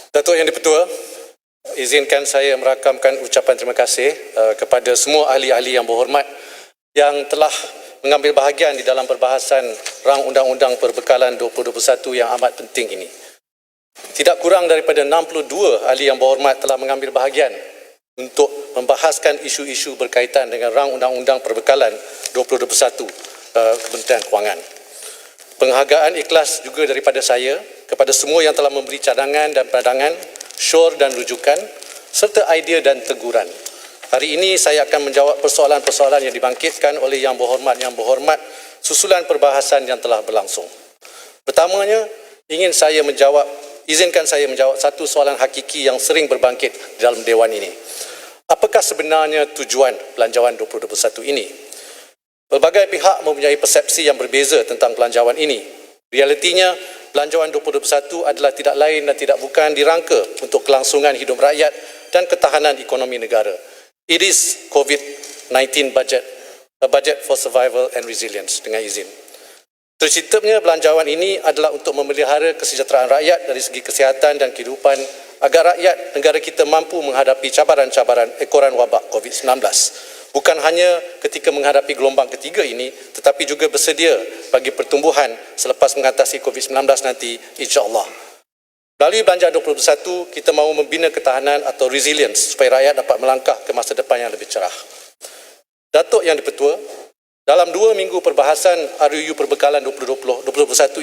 Datuk Yang di-Pertua, izinkan saya merakamkan ucapan terima kasih kepada semua ahli-ahli yang berhormat yang telah mengambil bahagian di dalam perbahasan Rang Undang-Undang Perbekalan 2021 yang amat penting ini. Tidak kurang daripada 62 ahli yang berhormat telah mengambil bahagian untuk membahaskan isu-isu berkaitan dengan Rang Undang-Undang Perbekalan 2021 Kementerian Kewangan. Penghargaan ikhlas juga daripada saya kepada semua yang telah memberi cadangan dan pandangan, syur dan rujukan, serta idea dan teguran. Hari ini saya akan menjawab persoalan-persoalan yang dibangkitkan oleh Yang Berhormat susulan perbahasan yang telah berlangsung. Pertamanya, izinkan saya menjawab satu soalan hakiki yang sering berbangkit di dalam Dewan ini. Apakah sebenarnya tujuan Belanjawan 2021 ini? Pelbagai pihak mempunyai persepsi yang berbeza tentang belanjawan ini. Realitinya, Belanjawan 2021 adalah tidak lain dan tidak bukan dirangka untuk kelangsungan hidup rakyat dan ketahanan ekonomi negara. It is COVID-19 budget, a budget for survival and resilience, dengan izin. Terciptanya belanjawan ini adalah untuk memelihara kesejahteraan rakyat dari segi kesihatan dan kehidupan agar rakyat negara kita mampu menghadapi cabaran-cabaran ekoran wabak COVID-19. Bukan hanya ketika menghadapi gelombang ketiga ini, tetapi juga bersedia bagi pertumbuhan selepas mengatasi COVID-19 nanti, insya-Allah. Melalui Belanjawan 2021, kita mahu membina ketahanan atau resilience supaya rakyat dapat melangkah ke masa depan yang lebih cerah. Datuk Yang di-Pertua, dalam 2 minggu perbahasan RUU Perbekalan 2021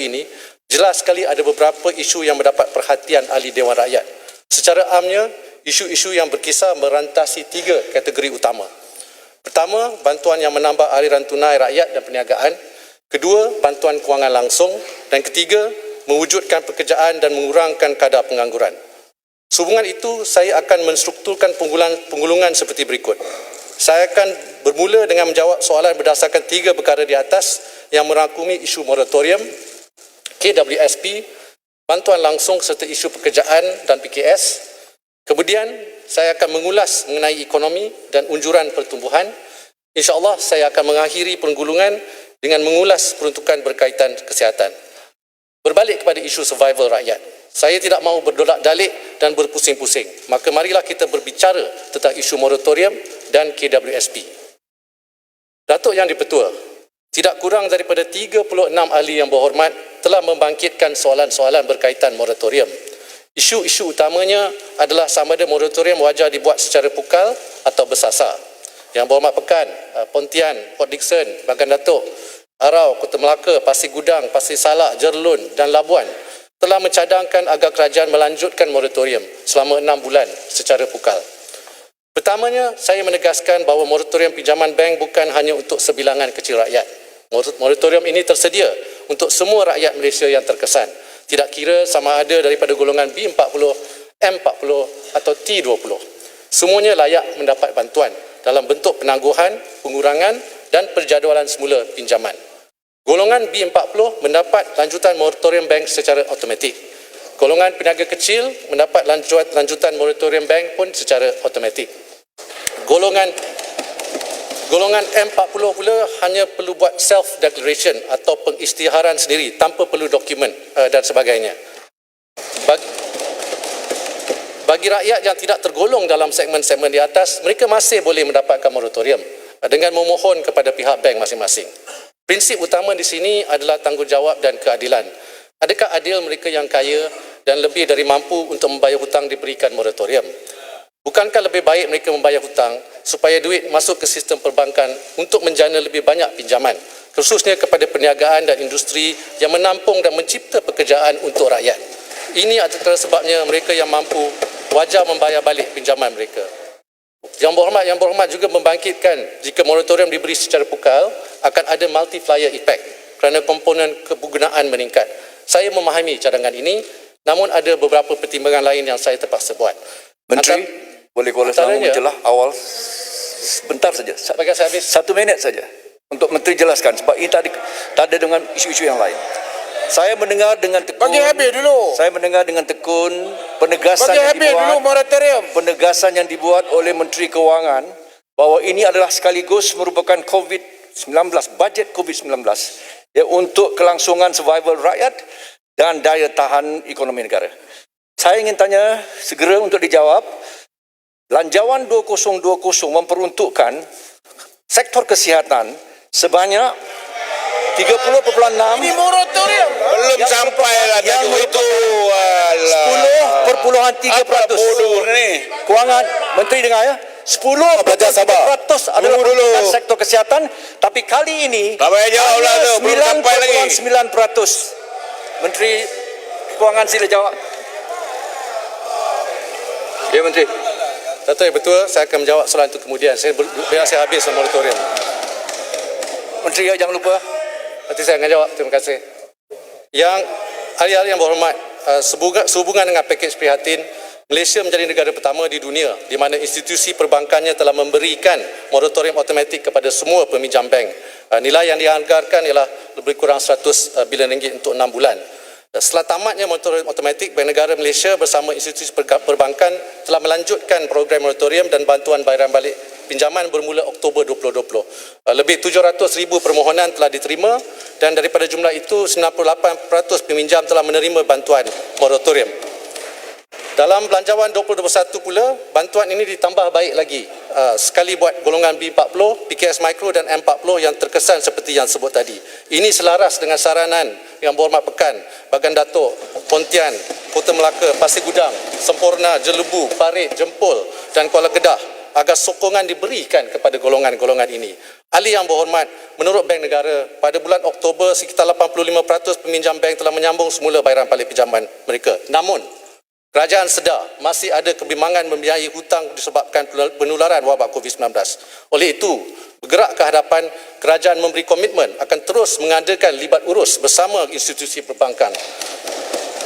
ini, jelas sekali ada beberapa isu yang mendapat perhatian ahli Dewan Rakyat. Secara amnya, isu-isu yang berkisar merantasi 3 kategori utama. Pertama, bantuan yang menambah aliran tunai rakyat dan perniagaan. Kedua, bantuan kewangan langsung. Dan ketiga, mewujudkan pekerjaan dan mengurangkan kadar pengangguran. Sehubungan itu, saya akan menstrukturkan penggulungan seperti berikut. Saya akan bermula dengan menjawab soalan berdasarkan 3 perkara di atas yang merangkumi isu moratorium, KWSP, bantuan langsung serta isu pekerjaan dan PKS. Kemudian, saya akan mengulas mengenai ekonomi dan unjuran pertumbuhan. InsyaAllah, saya akan mengakhiri penggulungan dengan mengulas peruntukan berkaitan kesihatan. Berbalik kepada isu survival rakyat. Saya tidak mahu berdolak-dalik dan berpusing-pusing. Maka marilah kita berbicara tentang isu moratorium dan KWSP. Datuk Yang di-Pertua, tidak kurang daripada 36 ahli yang berhormat telah membangkitkan soalan-soalan berkaitan moratorium. Isu-isu utamanya adalah sama ada moratorium wajar dibuat secara pukal atau bersasar. Yang Berhormat Pekan, Pontian, Port Dickson, Bagan Datuk, Arau, Kota Melaka, Pasir Gudang, Pasir Salak, Jerlun dan Labuan telah mencadangkan agar kerajaan melanjutkan moratorium selama 6 bulan secara pukal. Pertamanya, saya menegaskan bahawa moratorium pinjaman bank bukan hanya untuk sebilangan kecil rakyat. Moratorium ini tersedia untuk semua rakyat Malaysia yang terkesan. Tidak kira sama ada daripada golongan B40, M40 atau T20. Semuanya layak mendapat bantuan dalam bentuk penangguhan, pengurangan dan perjadualan semula pinjaman. Golongan B40 mendapat lanjutan moratorium bank secara automatik. Golongan peniaga kecil mendapat lanjutan moratorium bank pun secara automatik. Golongan M40 pula hanya perlu buat self-declaration atau pengisytiharan sendiri tanpa perlu dokumen dan sebagainya. Bagi rakyat yang tidak tergolong dalam segmen-segmen di atas, mereka masih boleh mendapatkan moratorium dengan memohon kepada pihak bank masing-masing. Prinsip utama di sini adalah tanggungjawab dan keadilan. Adakah adil mereka yang kaya dan lebih dari mampu untuk membayar hutang diberikan moratorium? Bukankah lebih baik mereka membayar hutang supaya duit masuk ke sistem perbankan untuk menjana lebih banyak pinjaman, khususnya kepada perniagaan dan industri yang menampung dan mencipta pekerjaan untuk rakyat. Ini adalah sebabnya mereka yang mampu wajar membayar balik pinjaman mereka. Yang berhormat juga membangkitkan jika moratorium diberi secara pukal akan ada multiplier effect kerana komponen kegunaan meningkat. Saya memahami cadangan ini, namun ada beberapa pertimbangan lain yang saya terpaksa buat. Menteri, boleh sambung jelas awal sebentar saja. Bagi saya habis 1 minit saja untuk Menteri jelaskan sebab ini tak ada dengan isu-isu yang lain. Saya mendengar dengan tekun. Bagi habis dulu. Saya mendengar dengan tekun penegasan yang dibuat oleh Menteri Kewangan bahawa ini adalah sekaligus merupakan COVID-19, bajet COVID-19 ya, untuk kelangsungan survival rakyat dan daya tahan ekonomi negara. Saya ingin tanya segera untuk dijawab, Lanjawan 2020 memperuntukkan sektor kesihatan sebanyak 30.6. Ini moratorium. Belum sampai lah yang itu. 10.3%. bodoh ni? Kewangan, Menteri dengar ya? 10% adalah Tunggu dulu. peruntukan sektor kesihatan, tapi kali ini Tak payah jawab lah tu, belum sampai lagi. 9.9%. Menteri Kewangan sila jawab. Ya Menteri. Dato' yang betul, saya akan menjawab soalan itu kemudian. Biar saya habis moratorium. Menteri jangan lupa. Nanti saya akan jawab. Terima kasih. Yang ahli-ahli yang berhormat, sehubungan dengan pakej prihatin, Malaysia menjadi negara pertama di dunia di mana institusi perbankannya telah memberikan moratorium automatik kepada semua peminjam bank. Nilai yang dianggarkan ialah lebih kurang 100 bilion ringgit untuk 6 bulan. Setelah tamatnya moratorium automatik, Bank Negara Malaysia bersama institusi perbankan telah melanjutkan program moratorium dan bantuan bayaran balik pinjaman bermula Oktober 2020. Lebih 700,000 permohonan telah diterima dan daripada jumlah itu 98% peminjam telah menerima bantuan moratorium. Dalam Belanjawan 2021 pula, bantuan ini ditambah baik lagi. Sekali buat golongan B40, PKS Mikro dan M40 yang terkesan seperti yang sebut tadi. Ini selaras dengan saranan yang berhormat Pekan, Bagan Datuk, Pontian, Kota Melaka, Pasir Gudang, Semporna, Jelebu, Parit, Jempol dan Kuala Kedah agar sokongan diberikan kepada golongan-golongan ini. Ahli yang berhormat, menurut Bank Negara, pada bulan Oktober sekitar 85% peminjam bank telah menyambung semula bayaran balik pinjaman mereka. Namun, kerajaan sedar masih ada kebimbangan membiayai hutang disebabkan penularan wabak COVID-19. Oleh itu, bergerak ke hadapan, kerajaan memberi komitmen akan terus mengadakan libat urus bersama institusi perbankan.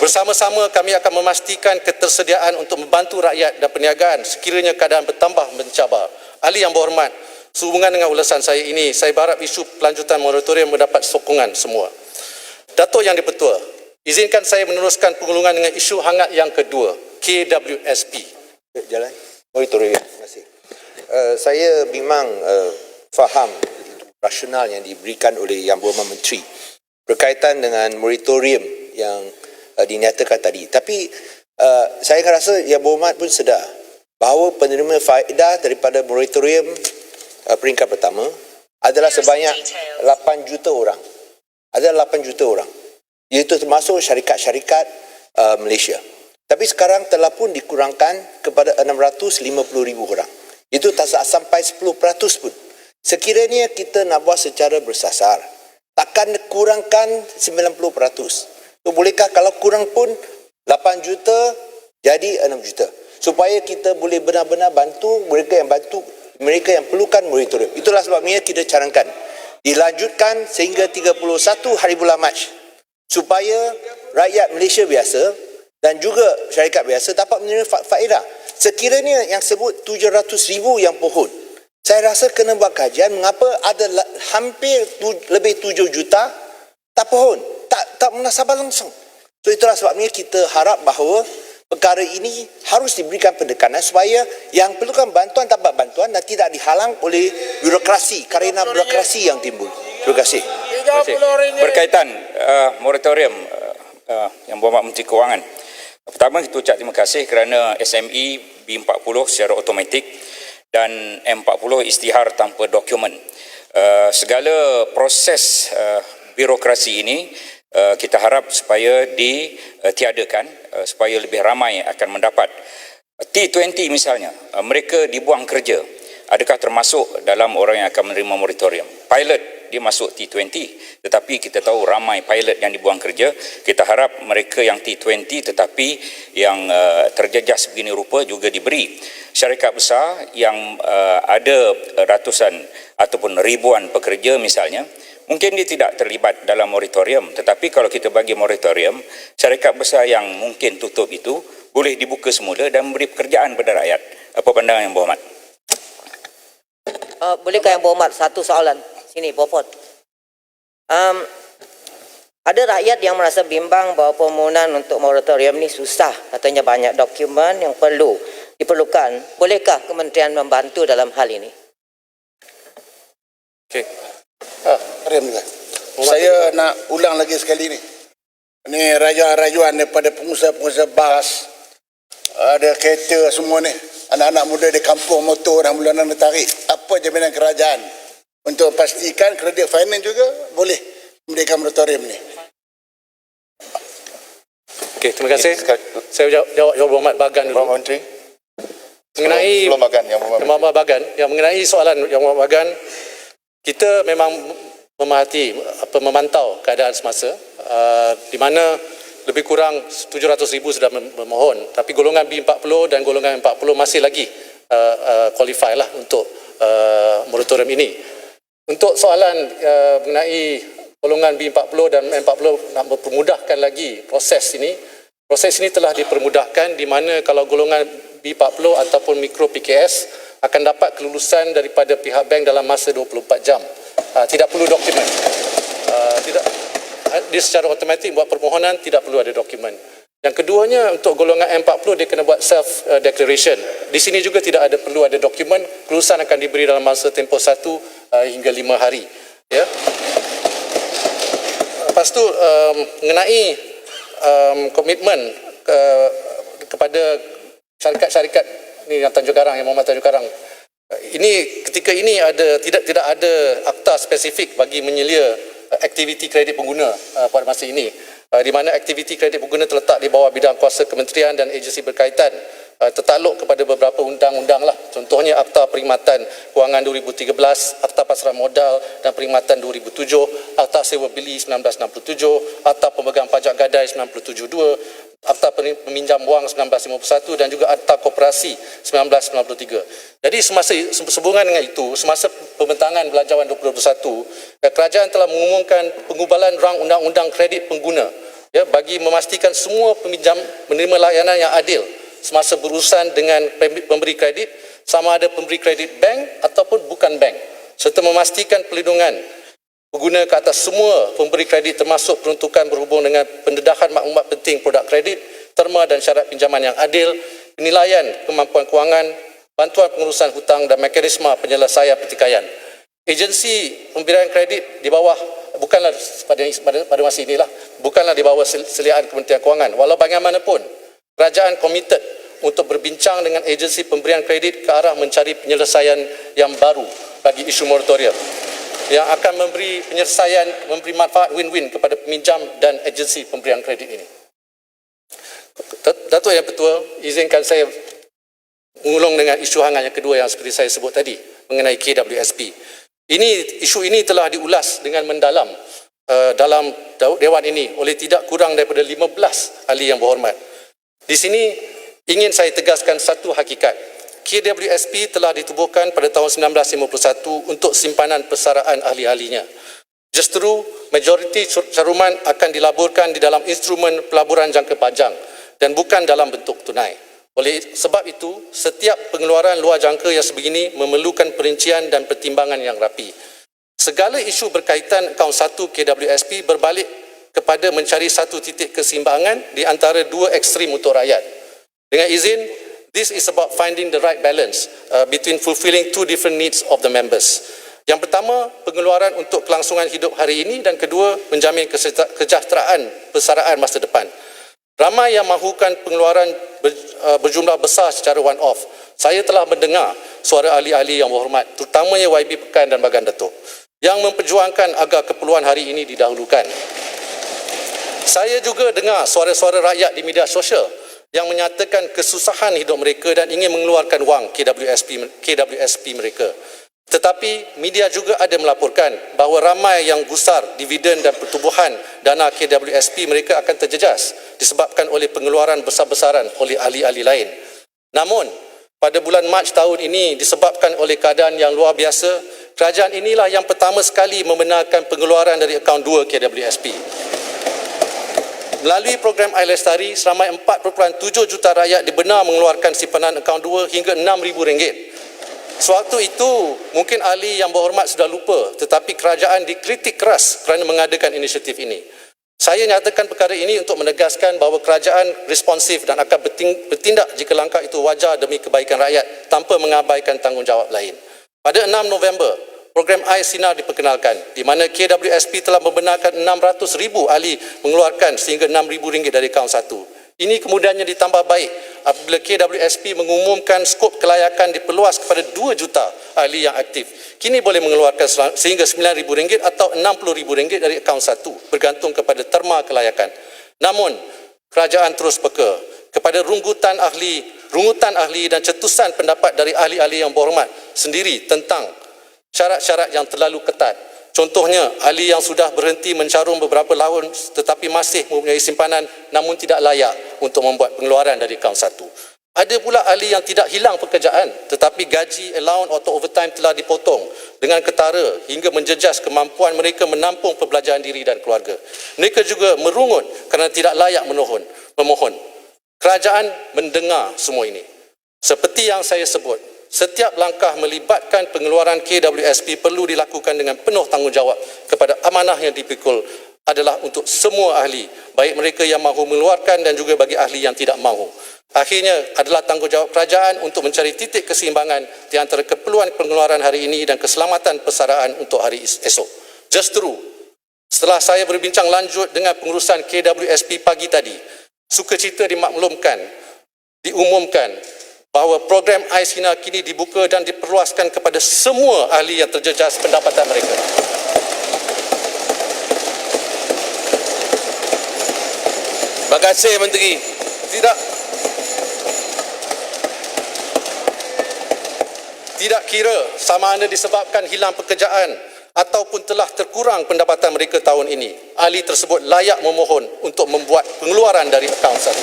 Bersama-sama kami akan memastikan ketersediaan untuk membantu rakyat dan perniagaan sekiranya keadaan bertambah mencabar. Ahli yang berhormat, sehubungan dengan ulasan saya ini, saya berharap isu pelanjutan moratorium mendapat sokongan semua. Datuk Yang di-Pertua, izinkan saya meneruskan penghulungan dengan isu hangat yang kedua, KWSP. Jalan. Moratorium. Terima kasih. Saya memang faham rasional yang diberikan oleh Yang Berhormat Menteri berkaitan dengan moratorium yang dinyatakan tadi. Tapi saya rasa Yang Berhormat pun sedar bahawa penerima faedah daripada moratorium peringkat pertama adalah sebanyak 8 juta orang. Ada 8 juta orang. Iaitu termasuk syarikat-syarikat Malaysia. Tapi sekarang telah pun dikurangkan kepada 650,000 orang. Itu tak sampai 10% pun. Sekiranya kita nak buat secara bersasar, takkan kurangkan 90%. So, bolehkah kalau kurang pun 8 juta jadi 6 juta. Supaya kita boleh benar-benar bantu mereka yang perlukan moratorium. Itulah sebabnya kita carankan dilanjutkan sehingga 31 hari bulan Mac. Supaya rakyat Malaysia biasa dan juga syarikat biasa dapat menerima faedah. Sekiranya yang sebut 700,000 yang pohon, saya rasa kena buat kajian mengapa ada hampir lebih 7 juta tak pohon, tak munasabah langsung. So itulah sebabnya kita harap bahawa perkara ini harus diberikan pendekanan supaya yang perlukan bantuan dapat bantuan dan tidak dihalang oleh birokrasi, kerana birokrasi yang timbul. Terima kasih. Berkaitan moratorium yang berhormat Menteri Kewangan. Pertama, kita ucap terima kasih kerana SME B40 secara automatik dan M40 isytihar tanpa dokumen. Segala proses birokrasi ini kita harap supaya ditiadakan supaya lebih ramai akan mendapat. T20 misalnya, mereka dibuang kerja. Adakah termasuk dalam orang yang akan menerima moratorium? Pilot dia masuk T20, tetapi kita tahu ramai pilot yang dibuang kerja. Kita harap mereka yang T20 tetapi yang terjejas begini rupa juga diberi. Syarikat besar yang ada ratusan ataupun ribuan pekerja misalnya, mungkin dia tidak terlibat dalam moratorium, tetapi kalau kita bagi moratorium, syarikat besar yang mungkin tutup itu boleh dibuka semula dan memberi pekerjaan kepada rakyat. Apa pandangan Yang Berhormat? Bolehkah Yang Berhormat satu soalan? Sini, Popot. Ada rakyat yang merasa bimbang bahawa permohonan untuk moratorium ni susah. Katanya banyak dokumen yang diperlukan. Bolehkah Kementerian membantu dalam hal ini? Okey. Saya nak ulang lagi sekali ni. Ni rayuan-rayuan daripada pengusaha-pengusaha bas, ada kereta semua ni. Anak-anak muda di kampung motor dah mula nak tarik. Apa jaminan kerajaan untuk pastikan kredit finance juga boleh memberikan moratorium ni? Okey, terima kasih. Saya jawab Yang Berhormat Bagan dulu. Menteri. Mengenai Sebelum Bagan, Yang Berhormat. Yang Berhormat Bagan, yang mengenai soalan Yang Berhormat Bagan, kita memang memerhati memantau keadaan semasa di mana lebih kurang 700,000 sudah memohon, tapi golongan B40 dan golongan 40 masih lagi qualify lah untuk moratorium ini. Untuk soalan mengenai golongan B40 dan M40 nak mempermudahkan lagi proses ini telah dipermudahkan di mana kalau golongan B40 ataupun mikro PKS akan dapat kelulusan daripada pihak bank dalam masa 24 jam. Tidak perlu dokumen. Dia secara automatik buat permohonan, tidak perlu ada dokumen. Yang keduanya, untuk golongan M40 dia kena buat self declaration. Di sini juga tidak ada perlu ada dokumen, kelulusan akan diberi dalam masa tempoh 1 hingga 5 hari. Ya. Lepas tu mengenai komitmen kepada syarikat-syarikat ni yang Tanjung Karang, yang Muhammad Tanjung Karang. Ini ketika ini tidak ada akta spesifik bagi menyelia aktiviti kredit pengguna pada masa ini, di mana aktiviti kredit pengguna terletak di bawah bidang kuasa kementerian dan agensi berkaitan, tertakluk kepada beberapa undang-undang lah. Contohnya Akta Perkhidmatan Kewangan 2013, Akta Pasaran Modal dan Perkhidmatan 2007, Akta Sewa Beli 1967, Akta Pemegang Pajak Gadai 1972, Akta Peminjam Wang 1951 dan juga Akta Koperasi 1993. Jadi sehubungan dengan itu, semasa pembentangan Belanjawan 2021, kerajaan telah mengumumkan pengubalan rang undang-undang kredit pengguna, ya, bagi memastikan semua peminjam menerima layanan yang adil semasa berurusan dengan pemberi kredit, sama ada pemberi kredit bank ataupun bukan bank, serta memastikan pelindungan pengguna ke atas semua pemberi kredit termasuk peruntukan berhubung dengan pendedahan maklumat penting produk kredit, terma dan syarat pinjaman yang adil, penilaian kemampuan kewangan, bantuan pengurusan hutang dan mekanisme penyelesaian pertikaian. Agensi pemberian kredit di bawah bukanlah pada masa inilah bukanlah di bawah seliaan Kementerian Kewangan. Walau bagaimanapun, kerajaan komited untuk berbincang dengan agensi pemberian kredit ke arah mencari penyelesaian yang baru bagi isu moratorium yang akan memberi penyelesaian, memberi manfaat win-win kepada peminjam dan agensi pemberian kredit ini. Datuk Yang Ketua, izinkan saya mengulung dengan isu hangat yang kedua yang seperti saya sebut tadi mengenai KWSP. Isu ini telah diulas dengan mendalam dalam Dewan ini oleh tidak kurang daripada 15 ahli yang berhormat. Di sini ingin saya tegaskan satu hakikat. KWSP telah ditubuhkan pada tahun 1951 untuk simpanan persaraan ahli-ahlinya. Justru, majoriti caruman akan dilaburkan di dalam instrumen pelaburan jangka panjang dan bukan dalam bentuk tunai. Oleh sebab itu, setiap pengeluaran luar jangka yang sebegini memerlukan perincian dan pertimbangan yang rapi. Segala isu berkaitan akaun 1 KWSP berbalik kepada mencari satu titik keseimbangan di antara dua ekstrim untuk rakyat. Dengan izin, this is about finding the right balance between fulfilling two different needs of the members. Yang pertama, pengeluaran untuk kelangsungan hidup hari ini, dan kedua, menjamin kesejahteraan persaraan masa depan. Ramai yang mahukan pengeluaran berjumlah besar secara one-off. Saya telah mendengar suara ahli-ahli yang berhormat, terutamanya YB Pekan dan Bagan Datuk, yang memperjuangkan agar keperluan hari ini didahulukan. Saya juga dengar suara-suara rakyat di media sosial yang menyatakan kesusahan hidup mereka dan ingin mengeluarkan wang KWSP mereka. Tetapi media juga ada melaporkan bahawa ramai yang gusar dividen dan pertubuhan dana KWSP mereka akan terjejas disebabkan oleh pengeluaran besar-besaran oleh ahli-ahli lain. Namun, pada bulan Mac tahun ini disebabkan oleh keadaan yang luar biasa, kerajaan inilah yang pertama sekali membenarkan pengeluaran dari akaun 2 KWSP. Melalui program Air Lestari, seramai 4.7 juta rakyat dibenar mengeluarkan simpanan akaun 2 hingga RM6,000. Sewaktu itu, mungkin ahli yang berhormat sudah lupa, tetapi kerajaan dikritik keras kerana mengadakan inisiatif ini. Saya nyatakan perkara ini untuk menegaskan bahawa kerajaan responsif dan akan bertindak jika langkah itu wajar demi kebaikan rakyat tanpa mengabaikan tanggungjawab lain. Pada 6 November, program Ais Sinar diperkenalkan, di mana KWSP telah membenarkan 600,000 ahli mengeluarkan sehingga RM6,000 dari akaun 1. Ini kemudiannya ditambah baik apabila KWSP mengumumkan skop kelayakan diperluas kepada 2 juta ahli yang aktif. Kini boleh mengeluarkan sehingga RM9,000 atau RM60,000 dari akaun 1 bergantung kepada terma kelayakan. Namun, kerajaan terus peka kepada rungutan ahli dan cetusan pendapat dari ahli-ahli yang berhormat sendiri tentang syarat-syarat yang terlalu ketat. Contohnya, ahli yang sudah berhenti mencarum beberapa tahun tetapi masih mempunyai simpanan namun tidak layak untuk membuat pengeluaran dari akaun 1. Ada pula ahli yang tidak hilang pekerjaan tetapi gaji, allowance atau overtime telah dipotong dengan ketara hingga menjejas kemampuan mereka menampung perbelanjaan diri dan keluarga. Mereka juga merungut kerana tidak layak memohon. Kerajaan mendengar semua ini. Seperti yang saya sebut, setiap langkah melibatkan pengeluaran KWSP perlu dilakukan dengan penuh tanggungjawab kepada amanah yang dipikul adalah untuk semua ahli, baik mereka yang mahu mengeluarkan dan juga bagi ahli yang tidak mahu. Akhirnya adalah tanggungjawab kerajaan untuk mencari titik keseimbangan di antara keperluan pengeluaran hari ini dan keselamatan persaraan untuk hari esok. Just true, setelah saya berbincang lanjut dengan pengurusan KWSP pagi tadi, sukacita diumumkan bahawa program Ais Sinar kini dibuka dan diperluaskan kepada semua ahli yang terjejas pendapatan mereka. Terima kasih Menteri. Tidak kira sama ada disebabkan hilang pekerjaan ataupun telah terkurang pendapatan mereka tahun ini, ahli tersebut layak memohon untuk membuat pengeluaran dari akaun 1.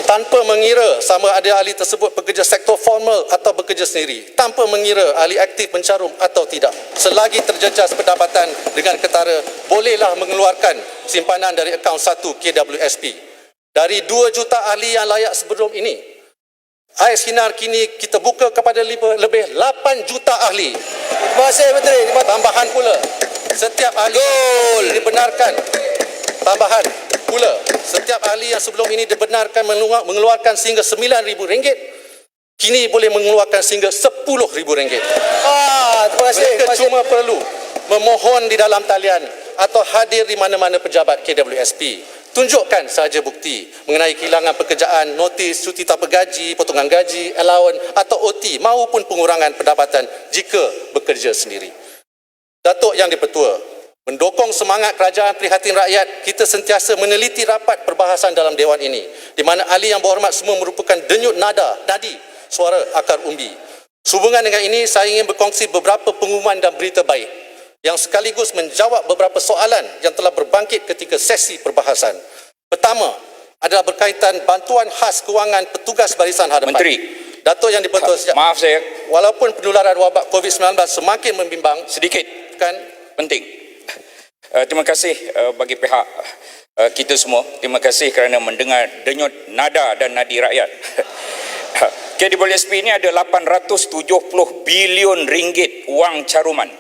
Tanpa mengira sama ada ahli tersebut bekerja sektor formal atau bekerja sendiri, tanpa mengira ahli aktif mencarum atau tidak, selagi terjejas pendapatan dengan ketara, bolehlah mengeluarkan simpanan dari akaun 1 KWSP. Dari 2 juta ahli yang layak sebelum ini, Ais Sinar kini kita buka kepada lebih 8 juta ahli. Terima kasih Menteri. Tambahan pula, setiap ahli dibenarkan. Tambahan pula, setiap ahli yang sebelum ini dibenarkan mengeluarkan sehingga RM9,000, kini boleh mengeluarkan sehingga RM10,000. Terima kasih. Mereka cuma perlu memohon di dalam talian atau hadir di mana-mana pejabat KWSP. Tunjukkan sahaja bukti mengenai kehilangan pekerjaan, notis, cuti tanpa gaji, potongan gaji, allowance atau OT maupun pengurangan pendapatan jika bekerja sendiri. Datuk Yang di-Pertua, mendukung semangat kerajaan prihatin rakyat, kita sentiasa meneliti rapat perbahasan dalam Dewan ini, di mana ahli yang berhormat semua merupakan denyut nadi suara akar umbi. Sehubungan dengan ini, saya ingin berkongsi beberapa pengumuman dan berita baik yang sekaligus menjawab beberapa soalan yang telah berbangkit ketika sesi perbahasan. Pertama adalah berkaitan bantuan khas kewangan petugas barisan hadapan. Menteri, Datuk Yang di-Pertua, maaf saya walaupun penularan wabak COVID-19 semakin membimbang, sedikit kan penting. Terima kasih bagi pihak kita semua. Terima kasih kerana mendengar denyut nada dan nadi rakyat. KWSP ini ada 870 bilion ringgit wang caruman.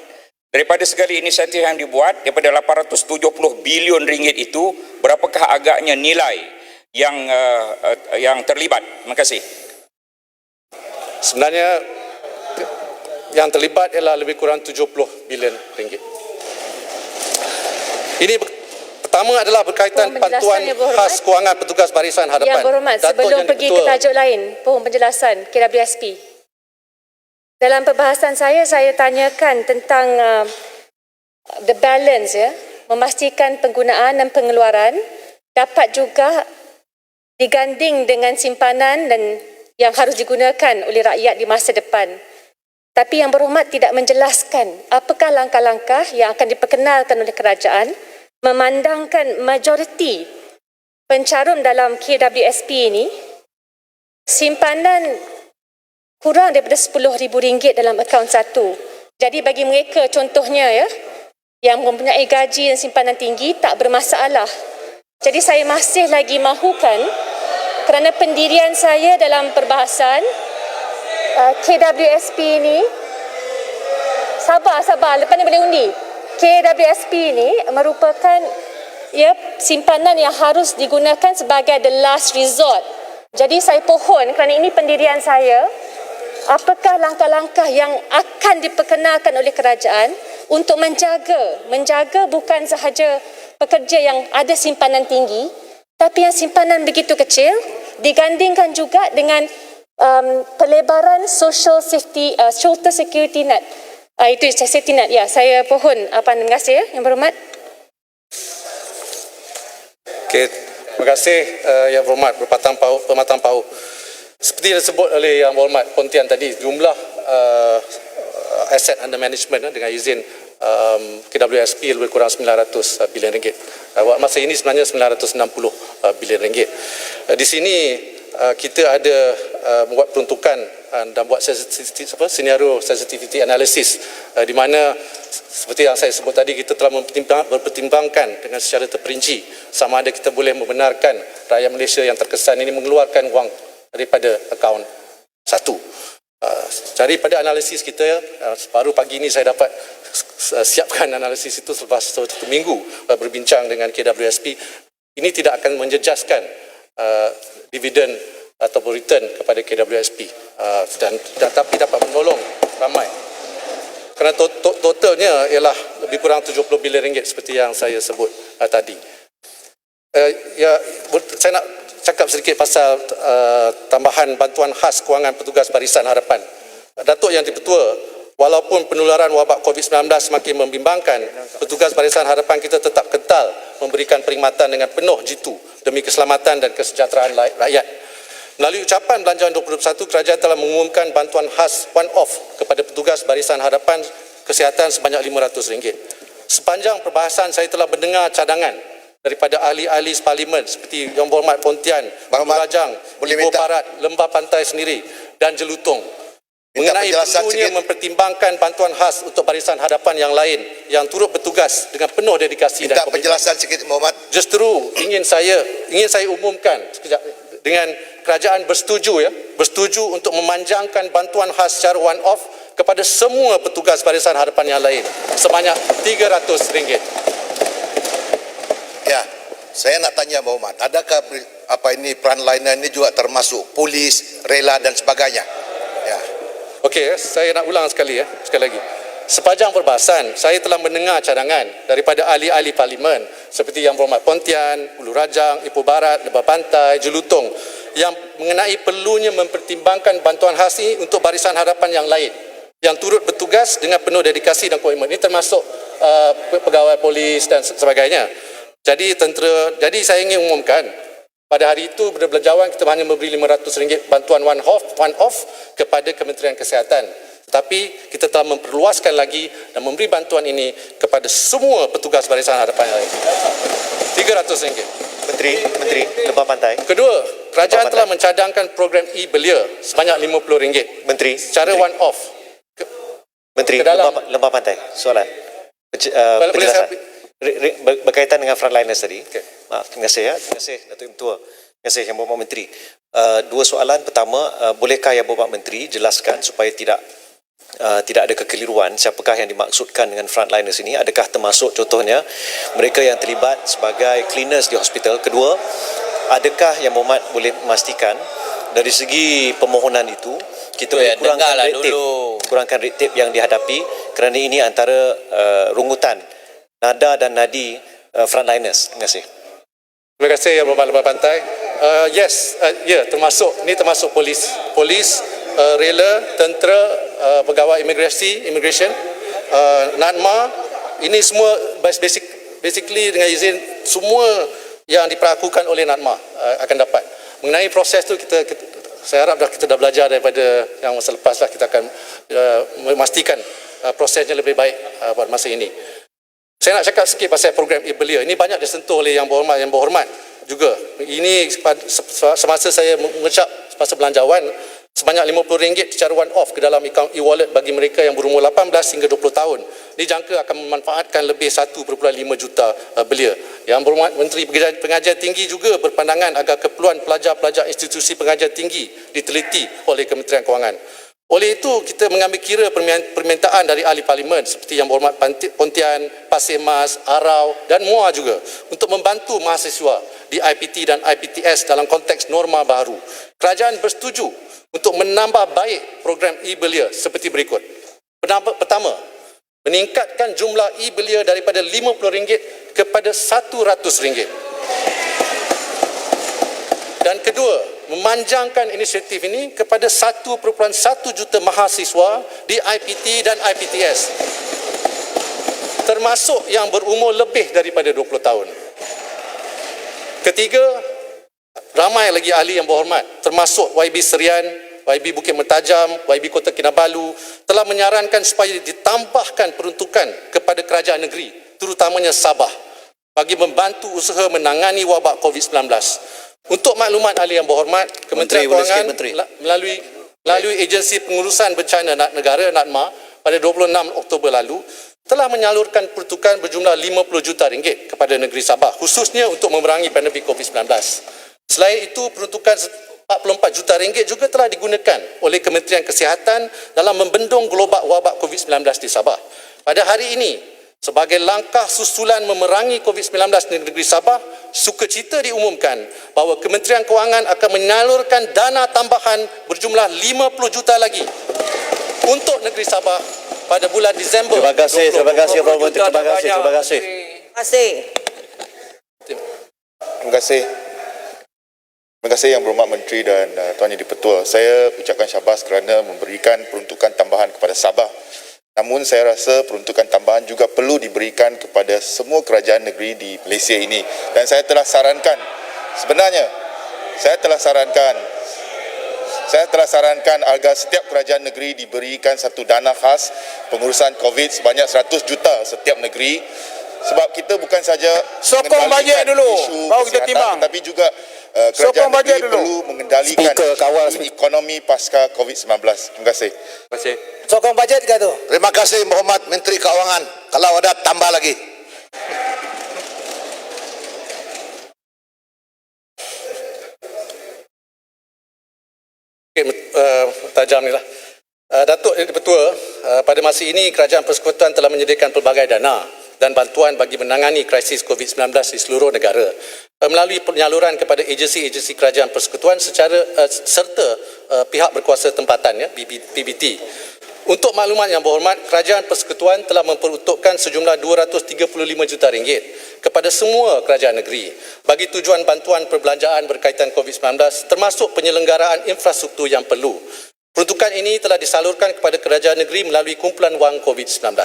Daripada segala inisiatif yang dibuat, daripada 870 bilion ringgit itu, berapakah agaknya nilai yang terlibat? Terima kasih. sebenarnya yang terlibat ialah lebih kurang 70 bilion ringgit. Ini pertama adalah berkaitan bantuan khas kewangan petugas barisan hadapan. Yang berhormat, sebelum pergi ke tajuk lain, pohon penjelasan KWSP. Dalam perbahasan saya tanyakan tentang the balance, memastikan penggunaan dan pengeluaran dapat juga diganding dengan simpanan dan yang harus digunakan oleh rakyat di masa depan. Tapi yang berhormat tidak menjelaskan apakah langkah-langkah yang akan diperkenalkan oleh kerajaan memandangkan majoriti pencarum dalam KWSP ini simpanan kurang daripada RM10,000 dalam akaun 1. Jadi bagi mereka contohnya yang mempunyai gaji dan simpanan tinggi tak bermasalah. Jadi saya masih lagi mahukan kerana pendirian saya dalam perbahasan KWSP ini sabar lepas ni boleh undi. KWSP ini merupakan simpanan yang harus digunakan sebagai the last resort. Jadi saya pohon kerana ini pendirian saya apakah langkah-langkah yang akan diperkenalkan oleh kerajaan untuk menjaga bukan sahaja pekerja yang ada simpanan tinggi, tapi yang simpanan begitu kecil, digandingkan juga dengan pelebaran social security net. Itu safety net. Ya, saya pohon terima kasih ya, Yang Berhormat. Okey, terima kasih Yang Berhormat Pematang Pauh. Seperti yang disebut oleh Yang Berhormat Pontian tadi, jumlah aset under management dengan izin KWSP lebih kurang 900 bilion ringgit. Masa ini sebenarnya 960 bilion ringgit. Di sini kita ada membuat peruntukan dan buat senario sensitivity analysis di mana seperti yang saya sebut tadi, kita telah mempertimbangkan dengan secara terperinci sama ada kita boleh membenarkan rakyat Malaysia yang terkesan ini mengeluarkan wang daripada akaun satu. Daripada analisis kita, baru pagi ini saya dapat siapkan analisis itu selepas 1 minggu berbincang dengan KWSP. Ini tidak akan menjejaskan dividen atau return kepada KWSP dan tapi dapat menolong ramai. Kerana totalnya ialah lebih kurang 70 bilion ringgit seperti yang saya sebut tadi. Saya nak cakap sedikit pasal tambahan bantuan khas kewangan petugas Barisan Harapan. Datuk Yang Di-Pertua, walaupun penularan wabak COVID-19 semakin membimbangkan, petugas Barisan Harapan kita tetap kental memberikan perkhidmatan dengan penuh jitu demi keselamatan dan kesejahteraan rakyat. Melalui ucapan Belanjawan 2021, kerajaan telah mengumumkan bantuan khas one-off kepada petugas Barisan Harapan Kesihatan sebanyak RM500. Sepanjang perbahasan, saya telah mendengar cadangan daripada ahli-ahli parlimen seperti Yang Berhormat Pontian, Rajang, Ipoh Barat, Lembah Pantai Sendiri dan Jelutong mengenai perlunya mempertimbangkan bantuan khas untuk Barisan Harapan yang lain yang turut bertugas dengan penuh dedikasi dan komitmen. penjelasan sikit Muhammad. Justru ingin saya umumkan sekejap, dengan kerajaan bersetuju untuk memanjangkan bantuan khas secara one off kepada semua petugas Barisan Harapan yang lain sebanyak RM300. Ya, saya nak tanya Muhammad, adakah frontliner ini juga termasuk polis, rela dan sebagainya? Ya. Okey, saya nak ulang sekali lagi. Sepanjang perbahasan, saya telah mendengar cadangan daripada ahli-ahli parlimen seperti Yang Berhormat Pontian, Ulu Rajang, Ipoh Barat, Lembah Pantai, Jelutong yang mengenai perlunya mempertimbangkan bantuan khas ini untuk Barisan Harapan yang lain yang turut bertugas dengan penuh dedikasi dan komitmen. Ini termasuk pegawai polis dan sebagainya. Jadi saya ingin umumkan pada hari itu Belanjawan kita hanya memberi RM500 bantuan one off kepada Kementerian Kesihatan. Tapi kita telah memperluaskan lagi dan memberi bantuan ini kepada semua petugas Barisan Harapan yang lain. RM300. Menteri Lembah Pantai. Kedua, kerajaan telah mencadangkan program e-Belia sebanyak RM50. Menteri. Secara one off. Menteri Lembah Pantai. Soalan. Penjelasan. Berkaitan dengan frontliners tadi. Okay. Maaf, terima kasih ya. Terima kasih Datuk Ketua. Terima kasih Yang Berhormat Menteri. Dua soalan. Pertama, bolehkah Yang Berhormat Menteri jelaskan supaya tidak ada kekeliruan siapakah yang dimaksudkan dengan frontliners ini? Adakah termasuk contohnya mereka yang terlibat sebagai cleaners di hospital? Kedua, adakah Yang Berhormat boleh memastikan dari segi permohonan itu kita boleh kurangkan red tape yang dihadapi kerana ini antara rungutan nada dan nadi frontliners. Terima kasih. Terima kasih Yang Berhormat Lembah Pantai. Termasuk polis, rela, tentera, pegawai immigration, NADMA, ini semua basically dengan izin semua yang diperlakukan oleh NADMA akan dapat. Mengenai proses tu saya harap kita dah belajar daripada yang masa lepas lah, kita akan memastikan prosesnya lebih baik pada masa ini. Saya nak cakap sikit pasal program e-Belia. Ini banyak disentuh oleh Yang Berhormat juga. Ini semasa saya mengecap pasal Belanjawan sebanyak RM50 secara one off ke dalam akaun e-wallet bagi mereka yang berumur 18 hingga 20 tahun. Dijangka akan memanfaatkan lebih 1.5 juta belia. Yang Berhormat Menteri Pengajian Tinggi juga berpandangan agar keperluan pelajar-pelajar institusi pengajian tinggi diteliti oleh Kementerian Kewangan. Oleh itu, kita mengambil kira permintaan dari ahli parlimen seperti Yang Berhormat Pontian, Pasir Mas, Arau dan MUA juga untuk membantu mahasiswa di IPT dan IPTS dalam konteks norma baru. Kerajaan bersetuju untuk menambah baik program e-belia seperti berikut. Pertama, meningkatkan jumlah e-belia daripada RM50 kepada RM100. Dan kedua, memanjangkan inisiatif ini kepada 1.1 juta mahasiswa di IPT dan IPTS, termasuk yang berumur lebih daripada 20 tahun. Ketiga, ramai lagi ahli yang berhormat, termasuk YB Serian, YB Bukit Mertajam, YB Kota Kinabalu, telah menyarankan supaya ditambahkan peruntukan kepada kerajaan negeri, terutamanya Sabah, bagi membantu usaha menangani wabak COVID-19. Untuk maklumat ahli yang berhormat, Kementerian Kewangan melalui Agensi Pengurusan Bencana Negara NADMA pada 26 Oktober lalu telah menyalurkan peruntukan berjumlah RM50 juta kepada negeri Sabah, khususnya untuk memerangi pandemik COVID-19. Selain itu, peruntukan RM44 juta juga telah digunakan oleh Kementerian Kesihatan dalam membendung gelobak wabak COVID-19 di Sabah. Pada hari ini, sebagai langkah susulan memerangi COVID-19 di negeri Sabah, sukacita diumumkan bahawa Kementerian Kewangan akan menyalurkan dana tambahan berjumlah RM50 juta lagi untuk negeri Sabah pada bulan Disember. Terima kasih Prof. Menteri. Terima kasih. Terima kasih Yang Berhormat Menteri dan Tuan Yang di-Pertua. Saya ucapkan syabas kerana memberikan peruntukan tambahan kepada Sabah. Namun saya rasa peruntukan tambahan juga perlu diberikan kepada semua kerajaan negeri di Malaysia ini. Dan saya telah sarankan agar setiap kerajaan negeri diberikan satu dana khas pengurusan COVID sebanyak 100 juta setiap negeri. Sebab kita bukan saja sokong bajet dulu baru kita timbang, tapi juga kerajaan negeri perlu mengendalikan ekonomi pasca COVID-19. Terima kasih. Sokong bajet ke tu? Terima kasih Berhormat Menteri Keuangan. Kalau ada tambah lagi. Tajam ni lah. Datuk Ketua, pada masa ini Kerajaan Persekutuan telah menyediakan pelbagai dana dan bantuan bagi menangani krisis COVID-19 di seluruh negara melalui penyaluran kepada agensi-agensi Kerajaan Persekutuan serta pihak berkuasa tempatan, PBT. Untuk maklumat yang berhormat, Kerajaan Persekutuan telah memperuntukkan sejumlah RM235 juta kepada semua kerajaan negeri bagi tujuan bantuan perbelanjaan berkaitan COVID-19 termasuk penyelenggaraan infrastruktur yang perlu. Peruntukan ini telah disalurkan kepada kerajaan negeri melalui kumpulan wang COVID-19.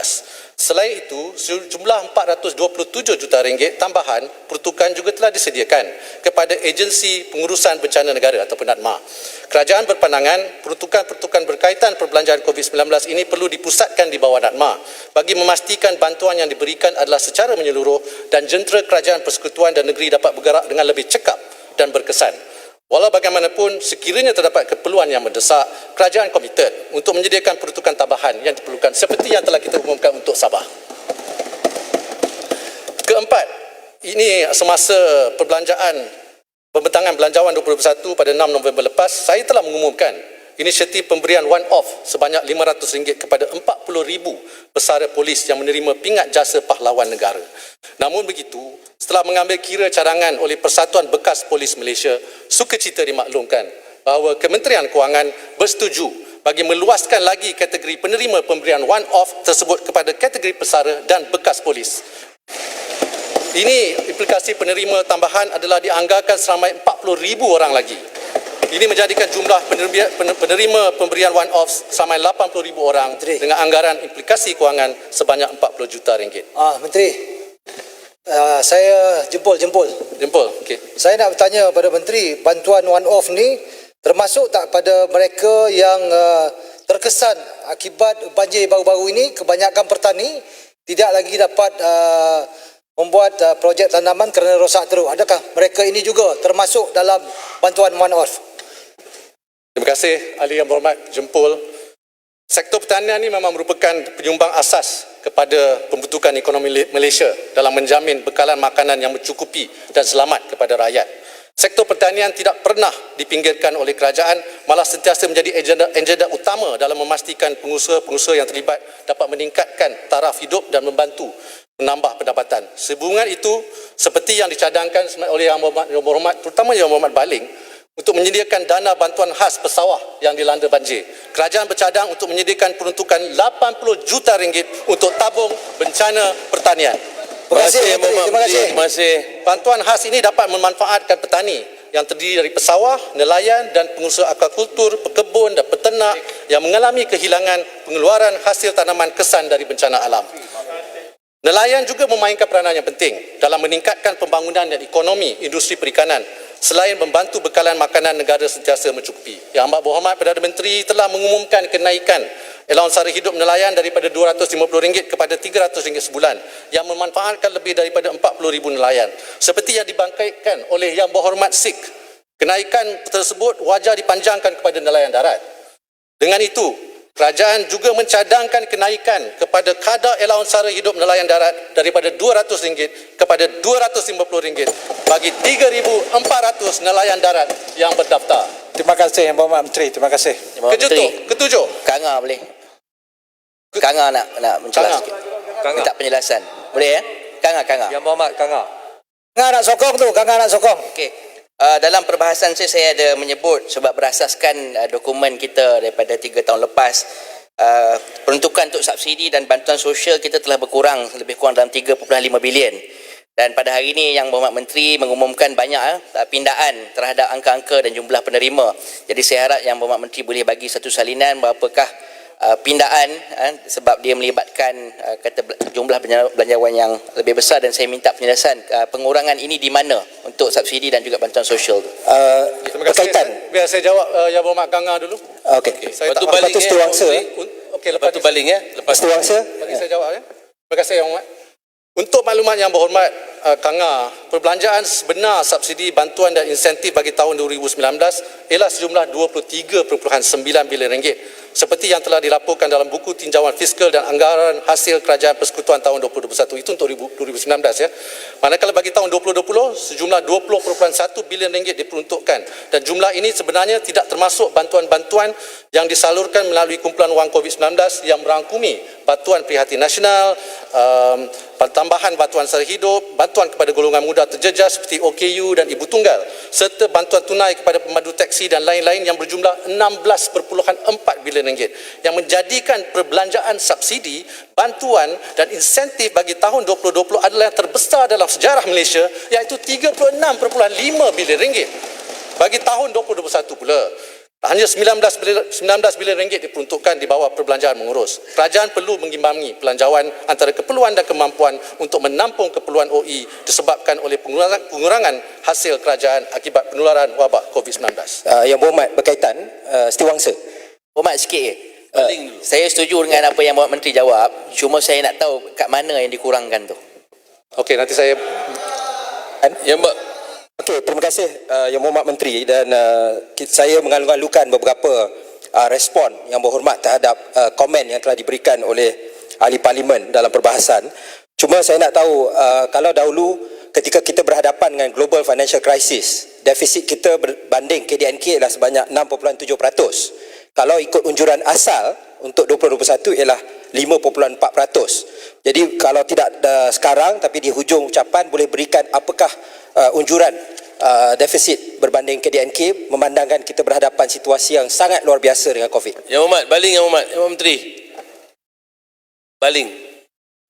Selain itu, sejumlah RM427 juta tambahan peruntukan juga telah disediakan kepada Agensi Pengurusan Bencana Negara ataupun NADMA. Kerajaan berpandangan peruntukan berkaitan perbelanjaan COVID-19 ini perlu dipusatkan di bawah NADMA bagi memastikan bantuan yang diberikan adalah secara menyeluruh dan jentera Kerajaan Persekutuan dan negeri dapat bergerak dengan lebih cekap dan berkesan. Walau bagaimanapun, sekiranya terdapat keperluan yang mendesak, kerajaan komited untuk menyediakan peruntukan tambahan yang diperlukan seperti yang telah kita umumkan untuk Sabah. Keempat, ini semasa pembentangan Belanjawan 2021 pada 6 November lepas, saya telah mengumumkan inisiatif pemberian one-off sebanyak RM500 kepada 40,000 pesara polis yang menerima pingat jasa pahlawan negara. Namun begitu, setelah mengambil kira cadangan oleh Persatuan Bekas Polis Malaysia, sukacita dimaklumkan bahawa Kementerian Kewangan bersetuju bagi meluaskan lagi kategori penerima pemberian one-off tersebut kepada kategori pesara dan bekas polis. Ini implikasi penerima tambahan adalah dianggarkan seramai 40,000 orang lagi. Ini menjadikan jumlah penerima pemberian one-off seramai 80,000 orang dengan anggaran implikasi kewangan sebanyak RM40 juta. Menteri, saya jempol. Okey. Saya nak bertanya pada Menteri, bantuan one-off ni termasuk tak pada mereka yang terkesan akibat banjir baru-baru ini, kebanyakan petani tidak lagi dapat membuat projek tanaman kerana rosak teruk. Adakah mereka ini juga termasuk dalam bantuan one-off? Terima kasih ahli yang berhormat, jempol. Sektor pertanian ini memang merupakan penyumbang asas kepada pembentukan ekonomi Malaysia dalam menjamin bekalan makanan yang mencukupi dan selamat kepada rakyat. Sektor pertanian tidak pernah dipinggirkan oleh kerajaan, malah sentiasa menjadi agenda utama dalam memastikan pengusaha-pengusaha yang terlibat dapat meningkatkan taraf hidup dan membantu menambah pendapatan. Sehubungan itu, seperti yang dicadangkan oleh Yang Berhormat, terutama Yang Berhormat Baling, untuk menyediakan dana bantuan khas pesawah yang dilanda banjir. Kerajaan bercadang untuk menyediakan peruntukan 80 juta ringgit untuk tabung bencana pertanian. Terima kasih, terima kasih. Terima kasih. Bantuan khas ini dapat memanfaatkan petani yang terdiri dari pesawah, nelayan dan pengusaha aquakultur, pekebun dan peternak yang mengalami kehilangan pengeluaran hasil tanaman kesan dari bencana alam. Nelayan juga memainkan peranan yang penting dalam meningkatkan pembangunan dan ekonomi industri perikanan selain membantu bekalan makanan negara sentiasa mencukupi. Yang Amat Berhormat Perdana Menteri telah mengumumkan kenaikan allowance sara hidup nelayan daripada RM250 kepada RM300 sebulan yang memanfaatkan lebih daripada 40,000 nelayan. Seperti yang dibangkitkan oleh Yang Berhormat Sik, kenaikan tersebut wajar dipanjangkan kepada nelayan darat. Dengan itu, kerajaan juga mencadangkan kenaikan kepada kadar allowance sara hidup nelayan darat daripada RM200 kepada RM250 bagi 3,400 nelayan darat yang berdaftar. Terima kasih Yang Berhormat Menteri, terima kasih. Ketujuh, Kanga boleh? Kanga nak menjelas sikit. Minta penjelasan. Boleh ya? Kanga. Yang Berhormat Kanga. Kanga nak sokong tu, Kanga nak sokong. Okey. Dalam perbahasan saya ada menyebut sebab berasaskan dokumen kita daripada 3 tahun lepas, peruntukan untuk subsidi dan bantuan sosial kita telah berkurang lebih kurang dalam 3.5 bilion. Dan pada hari ini Yang Berhormat Menteri mengumumkan banyak pindaan terhadap angka-angka dan jumlah penerima. Jadi saya harap Yang Berhormat Menteri boleh bagi satu salinan berapakah pindaan sebab dia melibatkan jumlah belanjawan yang lebih besar, dan saya minta penjelasan pengurangan ini di mana untuk subsidi dan juga bantuan sosial tu. Terima kasih. Biar saya jawab Yang Berhormat Kanga dulu. Okey. Saya Lepas tu tak baling tu setiauangsa. Okey, Lepas tu baling ya. Lepas tu angsa. bagi saya jawab ya. Terima kasih Yang Berhormat. Untuk maklumat Yang Berhormat Kanga, perbelanjaan sebenar subsidi bantuan dan insentif bagi tahun 2019 ialah sejumlah RM23.9 bilion seperti yang telah dilaporkan dalam buku tinjauan fiskal dan anggaran hasil kerajaan persekutuan tahun 2021. Itu untuk 2019 ya. Manakala bagi tahun 2020 sejumlah RM20.1 bilion diperuntukkan, dan jumlah ini sebenarnya tidak termasuk bantuan-bantuan yang disalurkan melalui kumpulan wang COVID-19 yang merangkumi bantuan prihatin nasional, tambahan bantuan sara hidup, bantuan kepada golongan muda terjejas seperti OKU dan Ibu Tunggal, serta bantuan tunai kepada pemandu teksi dan lain-lain yang berjumlah RM16.4 bilion yang menjadikan perbelanjaan subsidi, bantuan dan insentif bagi tahun 2020 adalah yang terbesar dalam sejarah Malaysia, iaitu RM36.5 bilion. Bagi tahun 2021 pula, hanya RM19 bilion diperuntukkan di bawah perbelanjaan mengurus. Kerajaan perlu mengimbangi pelanjawan antara keperluan dan kemampuan untuk menampung keperluan OE disebabkan oleh pengurangan hasil kerajaan akibat penularan wabak COVID-19. Yang Berhormat berkaitan setiauangsa. Hormat sikit je. Saya setuju dengan apa yang Berhormat Menteri jawab, cuma saya nak tahu kat mana yang dikurangkan tu. Okey, nanti saya Okey, terima kasih Yang Berhormat Menteri, dan saya mengalu-alukan beberapa respon Yang Berhormat terhadap komen yang telah diberikan oleh ahli parlimen dalam perbahasan. Cuma saya nak tahu, kalau dahulu ketika kita berhadapan dengan global financial crisis, defisit kita berbanding KDNK adalah sebanyak 6.7%. Kalau ikut unjuran asal untuk 2021 ialah 5.4%. Jadi kalau tidak sekarang tapi di hujung ucapan boleh berikan apakah unjuran defisit berbanding KDNK memandangkan kita berhadapan situasi yang sangat luar biasa dengan COVID. Yang Berhormat, baling Yang Berhormat Menteri. Baling.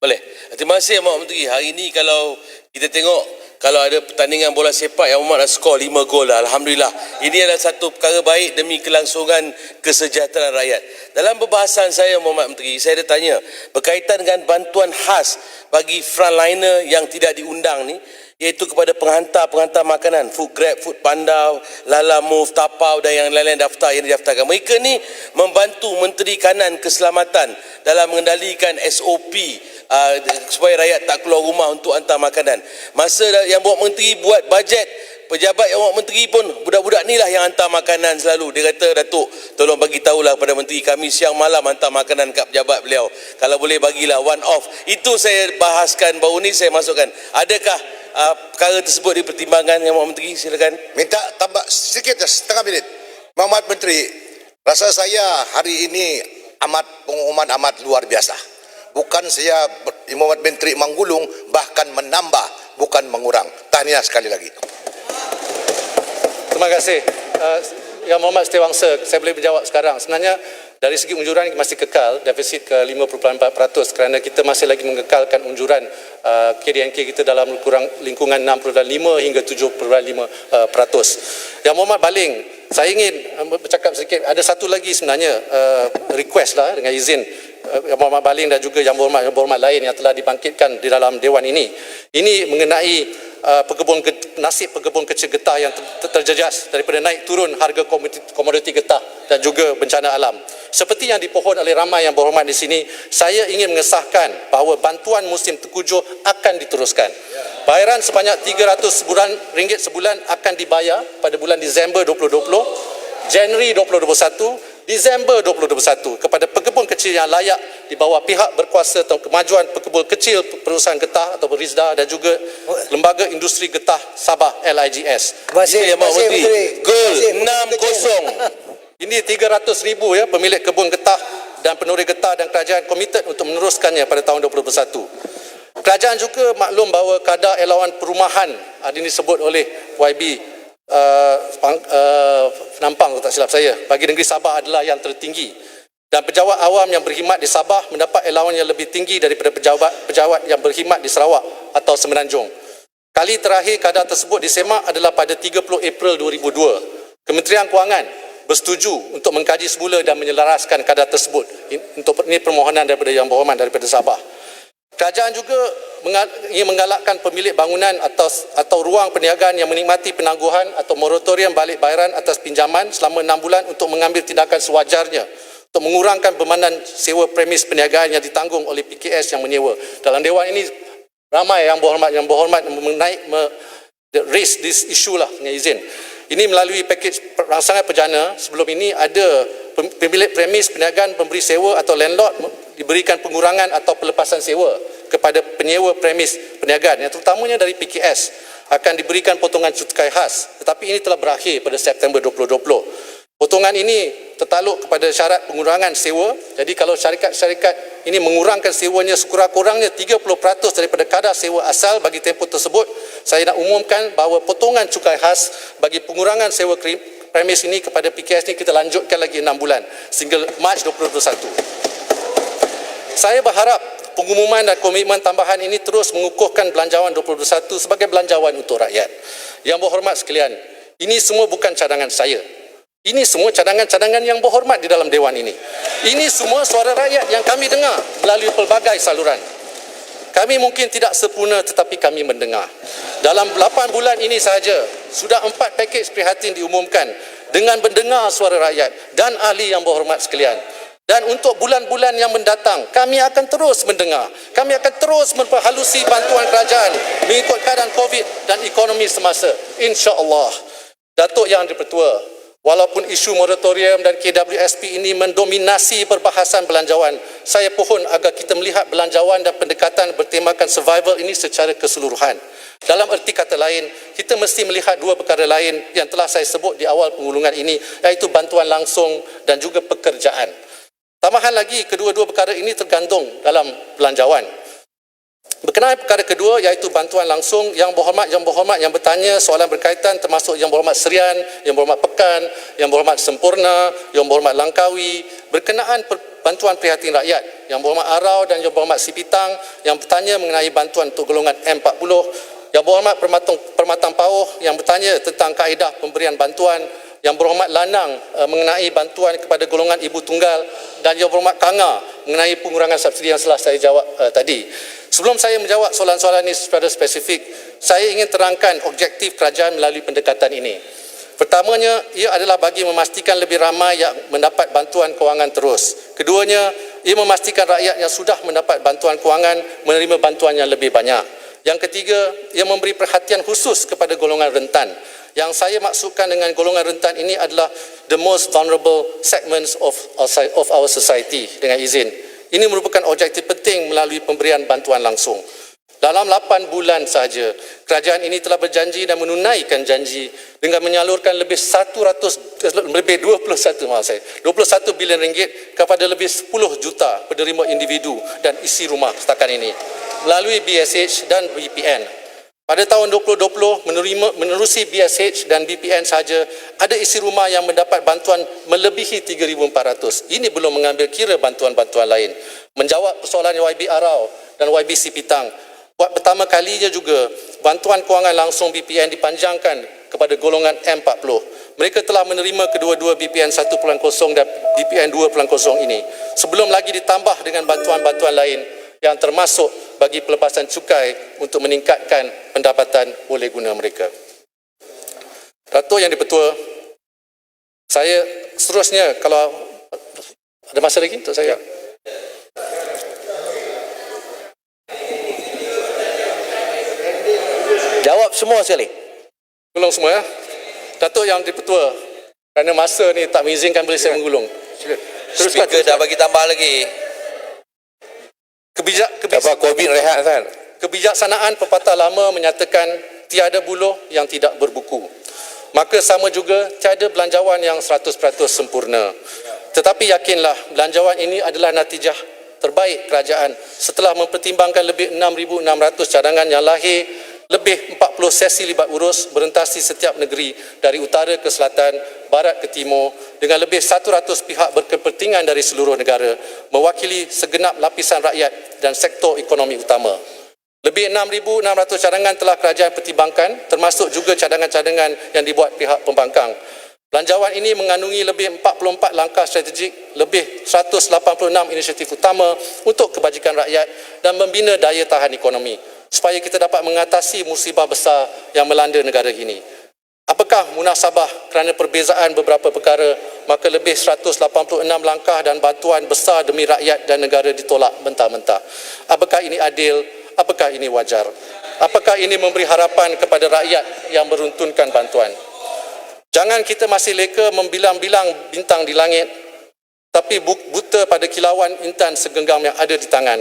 Boleh. Terima kasih Yang Berhormat Menteri. Hari ini kalau kita tengok, kalau ada pertandingan bola sepak, Yang Berhormat dah skor 5 gol lah. Alhamdulillah. Ini adalah satu perkara baik demi kelangsungan kesejahteraan rakyat. Dalam perbahasan saya Yang Berhormat Menteri, saya ada tanya berkaitan dengan bantuan khas bagi frontliner yang tidak diundang ni, iaitu kepada penghantar makanan, Food Grab, Food Panda, Lala Move, Tapau dan yang lain-lain daftar yang didaftarkan. Mereka ni membantu Menteri Kanan Keselamatan dalam mengendalikan SOP supaya rakyat tak keluar rumah untuk hantar makanan. Masa Yang Berhormat Menteri buat bajet, pejabat Yang Berhormat Menteri pun budak-budak ni lah yang hantar makanan selalu. Dia kata, Datuk, tolong bagi tahulah kepada Menteri kami siang malam hantar makanan kat pejabat beliau. Kalau boleh bagilah one off. Itu saya bahaskan baru ni, saya masukkan. Adakah perkara tersebut dipertimbangkan Yang Berhormat Menteri? Silakan. Minta tambah sedikit, setengah minit. Berhormat Menteri, rasa saya hari ini pengumuman amat luar biasa. Bukan saya Berhormat Menteri menggulung, bahkan menambah bukan mengurang. Tahniah sekali lagi. Terima kasih. Yang Muhammad Setiawangsa, saya boleh menjawab sekarang. Sebenarnya dari segi unjuran masih kekal defisit ke 5.4% kerana kita masih lagi mengekalkan unjuran KDNK kita dalam kurang lingkungan 6.5 hingga 7.5%. Yang Muhammad Baling, saya ingin bercakap sedikit. Ada satu lagi sebenarnya request lah dengan izin Yang Muhammad Baling dan juga Yang Berhormat lain yang telah dibangkitkan di dalam Dewan ini. Ini mengenai nasib pekebun kecil getah yang terjejas daripada naik turun harga komoditi getah dan juga bencana alam. Seperti yang dipohon oleh ramai yang berhormat di sini, saya ingin mengesahkan bahawa bantuan musim tengkujuh akan diteruskan. Bayaran sebanyak RM300 sebulan akan dibayar pada bulan Disember 2020, Januari 2021, Disember 2021 kepada pekebun kecil yang layak di bawah pihak berkuasa atau kemajuan pekebun kecil perusahaan getah atau Rizda dan juga Lembaga Industri Getah Sabah LIGS. Terima kasih, Yang Menteri. Gol 6-0. Ini 300,000 ya pemilik kebun getah dan penuri getah dan kerajaan komited untuk meneruskannya pada tahun 2021. Kerajaan juga maklum bahawa kadar elawan perumahan ini disebut oleh YB Penampang tak silap saya bagi negeri Sabah adalah yang tertinggi dan pejabat awam yang berkhidmat di Sabah mendapat elawan yang lebih tinggi daripada pejabat yang berkhidmat di Sarawak atau Semenanjung. Kali terakhir kadar tersebut disemak adalah pada 30 April 2002. Kementerian Kewangan bersetuju untuk mengkaji semula dan menyelaraskan kadar tersebut. Ini permohonan daripada Yang Berhormat daripada Sabah. Kerajaan juga ingin menggalakkan pemilik bangunan atau ruang perniagaan yang menikmati penangguhan atau moratorium balik bayaran atas pinjaman selama 6 bulan untuk mengambil tindakan sewajarnya untuk mengurangkan bebanan sewa premis perniagaan yang ditanggung oleh PKS yang menyewa. Dalam Dewan ini ramai yang berhormat raise this issue lah dengan izin. Ini melalui pakej rangsangan perdana. Sebelum ini ada pemilik premis perniagaan pemberi sewa atau landlord diberikan pengurangan atau pelepasan sewa kepada penyewa premis perniagaan yang terutamanya dari PKS akan diberikan potongan cukai khas, tetapi ini telah berakhir pada September 2020. Potongan ini tertaluk kepada syarat pengurangan sewa. Jadi kalau syarikat-syarikat ini mengurangkan sewanya sekurang-kurangnya 30% daripada kadar sewa asal bagi tempoh tersebut, saya nak umumkan bahawa potongan cukai khas bagi pengurangan sewa premis ini kepada PKS ini kita lanjutkan lagi 6 bulan sehingga Mac 2021. Saya berharap pengumuman dan komitmen tambahan ini terus mengukuhkan belanjawan 2021 sebagai belanjawan untuk rakyat. Yang berhormat sekalian, ini semua bukan cadangan saya. Ini semua cadangan-cadangan yang berhormat di dalam Dewan ini. Ini semua suara rakyat yang kami dengar melalui pelbagai saluran. Kami mungkin tidak sempurna tetapi kami mendengar. Dalam 8 bulan ini sahaja, sudah 4 pakej prihatin diumumkan dengan mendengar suara rakyat dan ahli yang berhormat sekalian. Dan untuk bulan-bulan yang mendatang, kami akan terus mendengar. Kami akan terus memperhalusi bantuan kerajaan mengikut keadaan COVID dan ekonomi semasa. InsyaAllah. Datuk Yang Dipertua, walaupun isu moratorium dan KWSP ini mendominasi perbahasan belanjawan, saya pohon agar kita melihat belanjawan dan pendekatan bertemakan survival ini secara keseluruhan. Dalam erti kata lain, kita mesti melihat dua perkara lain yang telah saya sebut di awal pengulungan ini, iaitu bantuan langsung dan juga pekerjaan. Tambahan lagi, kedua-dua perkara ini tergantung dalam belanjawan. Berkenaan perkara kedua iaitu bantuan langsung, yang berhormat yang bertanya soalan berkaitan termasuk Yang Berhormat Serian, Yang Berhormat Pekan, Yang Berhormat Sempurna, Yang Berhormat Langkawi berkenaan bantuan prihatin rakyat. Yang Berhormat Arau dan Yang Berhormat Sipitang yang bertanya mengenai bantuan untuk golongan M40, Yang Berhormat Permatang Pauh yang bertanya tentang kaedah pemberian bantuan, Yang Berhormat Lanang mengenai bantuan kepada golongan ibu tunggal, dan Yang Berhormat Kanga mengenai pengurangan subsidi yang telah saya jawab tadi. Sebelum saya menjawab soalan-soalan ini secara spesifik, saya ingin terangkan objektif kerajaan melalui pendekatan ini. Pertamanya, ia adalah bagi memastikan lebih ramai yang mendapat bantuan kewangan terus. Keduanya, ia memastikan rakyat yang sudah mendapat bantuan kewangan menerima bantuan yang lebih banyak. Yang ketiga, ia memberi perhatian khusus kepada golongan rentan. Yang saya maksudkan dengan golongan rentan ini adalah the most vulnerable segments of our society, dengan izin. Ini merupakan objektif penting melalui pemberian bantuan langsung. Dalam 8 bulan sahaja, kerajaan ini telah berjanji dan menunaikan janji dengan menyalurkan lebih 21 bilion ringgit kepada lebih 10 juta penerima individu dan isi rumah setakat ini melalui BSH dan BPN. Pada tahun 2020, menerusi BSH dan BPN sahaja, ada isi rumah yang mendapat bantuan melebihi 3,400. Ini belum mengambil kira bantuan-bantuan lain. Menjawab persoalan YB Arau dan YB Sipitang, buat pertama kalinya juga, bantuan kewangan langsung BPN dipanjangkan kepada golongan M40. Mereka telah menerima kedua-dua BPN 1.0 dan BPN 2.0 ini. Sebelum lagi ditambah dengan bantuan-bantuan lain yang termasuk bagi pelepasan cukai untuk meningkatkan pendapatan oleh guna mereka. Datuk Yang di-Pertua, saya seterusnya kalau ada masa lagi untuk saya. Jawab semua sekali. Tolong semua ya. Datuk Yang di-Pertua, kerana masa ni tak mengizinkan boleh saya menggulung. Speaker dah bagi tambah lagi. Kebijaksanaan pepatah lama menyatakan tiada buluh yang tidak berbuku. Maka sama juga tiada belanjawan yang 100% sempurna. Tetapi yakinlah belanjawan ini adalah natijah terbaik kerajaan setelah mempertimbangkan lebih 6,600 cadangan yang lahir, lebih 40 sesi libat urus berentasi setiap negeri dari utara ke selatan, barat ke timur dengan lebih 100 pihak berkepentingan dari seluruh negara mewakili segenap lapisan rakyat dan sektor ekonomi utama. Lebih 6,600 cadangan telah kerajaan pertimbangkan termasuk juga cadangan-cadangan yang dibuat pihak pembangkang. Belanjawan ini mengandungi lebih 44 langkah strategik, lebih 186 inisiatif utama untuk kebajikan rakyat dan membina daya tahan ekonomi supaya kita dapat mengatasi musibah besar yang melanda negara ini. Apakah munasabah kerana perbezaan beberapa perkara, maka lebih 186 langkah dan bantuan besar demi rakyat dan negara ditolak mentah-mentah. Apakah ini adil? Apakah ini wajar? Apakah ini memberi harapan kepada rakyat yang meruntunkan bantuan? Jangan kita masih leka membilang-bilang bintang di langit, tapi buta pada kilauan intan segenggam yang ada di tangan.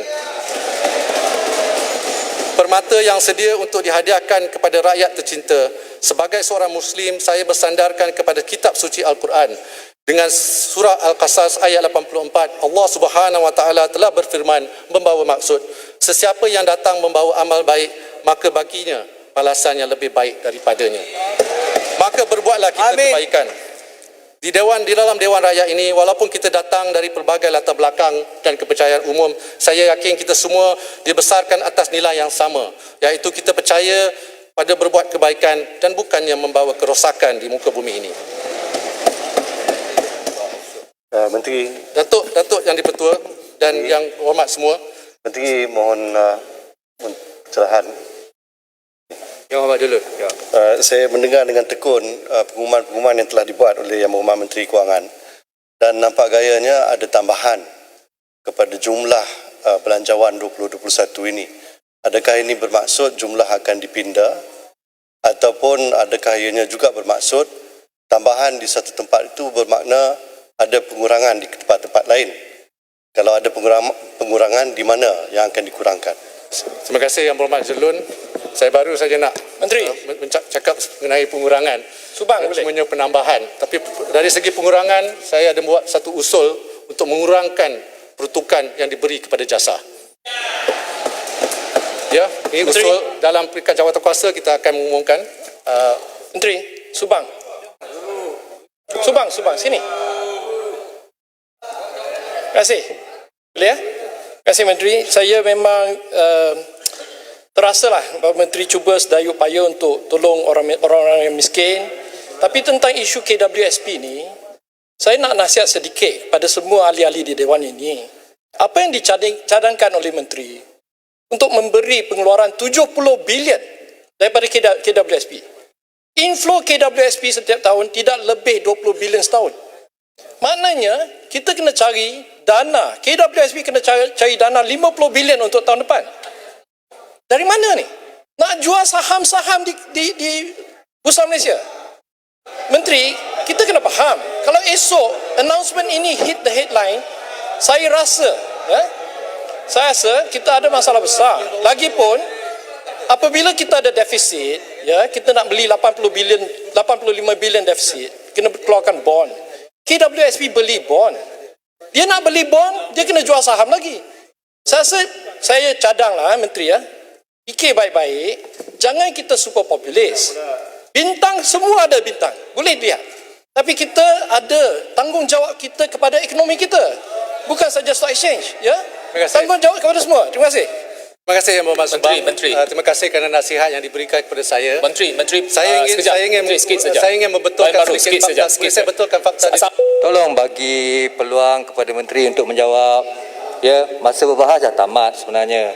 Permata yang sedia untuk dihadiahkan kepada rakyat tercinta. Sebagai seorang Muslim, saya bersandarkan kepada kitab suci Al-Quran. Dengan surah Al-Qasas ayat 84, Allah Subhanahu Wa Taala telah berfirman membawa maksud, sesiapa yang datang membawa amal baik, maka baginya balasan yang lebih baik daripadanya. Maka berbuatlah kita kebaikan. Di dalam Dewan Rakyat ini, walaupun kita datang dari pelbagai latar belakang dan kepercayaan umum, saya yakin kita semua dibesarkan atas nilai yang sama, iaitu kita percaya pada berbuat kebaikan dan bukannya membawa kerosakan di muka bumi ini. Menteri, Datuk Yang di-Pertua dan yang hormat semua, Menteri mohon pencerahan. Yang hormat dulu. Ya. Saya mendengar dengan tekun pengumuman-pengumuman yang telah dibuat oleh Yang Berhormat Menteri Kewangan dan nampak gayanya ada tambahan kepada jumlah belanjawan 2021 ini. Adakah ini bermaksud jumlah akan dipindah ataupun adakah ianya juga bermaksud tambahan di satu tempat itu bermakna ada pengurangan di tempat-tempat lain? Kalau ada pengurangan, di mana yang akan dikurangkan? Terima kasih Yang Berhormat Jelun. Saya baru saja nak Menteri cakap mengenai pengurangan. Subang boleh. Semuanya penambahan. Tapi dari segi pengurangan, saya ada buat satu usul untuk mengurangkan peruntukan yang diberi kepada jasa. Ya, ini Menteri, usul dalam peringkat jawatan kita akan mengumumkan. Menteri, Subang, sini. Terima kasih. Boleh ya? Terima kasih Menteri. Saya memang terasalah bahawa Menteri cuba sedaya upaya untuk tolong orang-orang yang miskin. Tapi tentang isu KWSP ni, saya nak nasihat sedikit pada semua ahli-ahli di Dewan ini. Apa yang dicadangkan oleh Menteri untuk memberi pengeluaran 70 bilion daripada KWSP. Inflow KWSP setiap tahun tidak lebih 20 bilion setahun. Maknanya, kita kena cari dana, KWSP kena cari dana 50 bilion untuk tahun depan. Dari mana ni? Nak jual saham-saham di Bursa Malaysia? Menteri, kita kena faham. Kalau esok announcement ini hit the headline, saya rasa kita ada masalah besar. Lagipun, apabila kita ada defisit, kita nak beli 85 bilion defisit, kena keluarkan bond. KWSP beli bond. Dia nak beli bond, dia kena jual saham lagi. Saya cadanglah Menteri, fikir baik-baik, Jangan kita super populis. Bintang semua ada bintang. Boleh lihat. Tapi kita ada tanggungjawab kita kepada ekonomi kita. Bukan saja stock exchange, ya. Tanggungjawab kepada semua. Terima kasih. Terima kasih Yang Berhormat Subang. Menteri. Terima kasih kerana nasihat yang diberikan kepada saya. Menteri, Saya ingin membetulkan sedikit fakta. Saya betulkan fakta. Tolong bagi peluang kepada menteri untuk menjawab. Ya, masa berbahas dah tamat sebenarnya.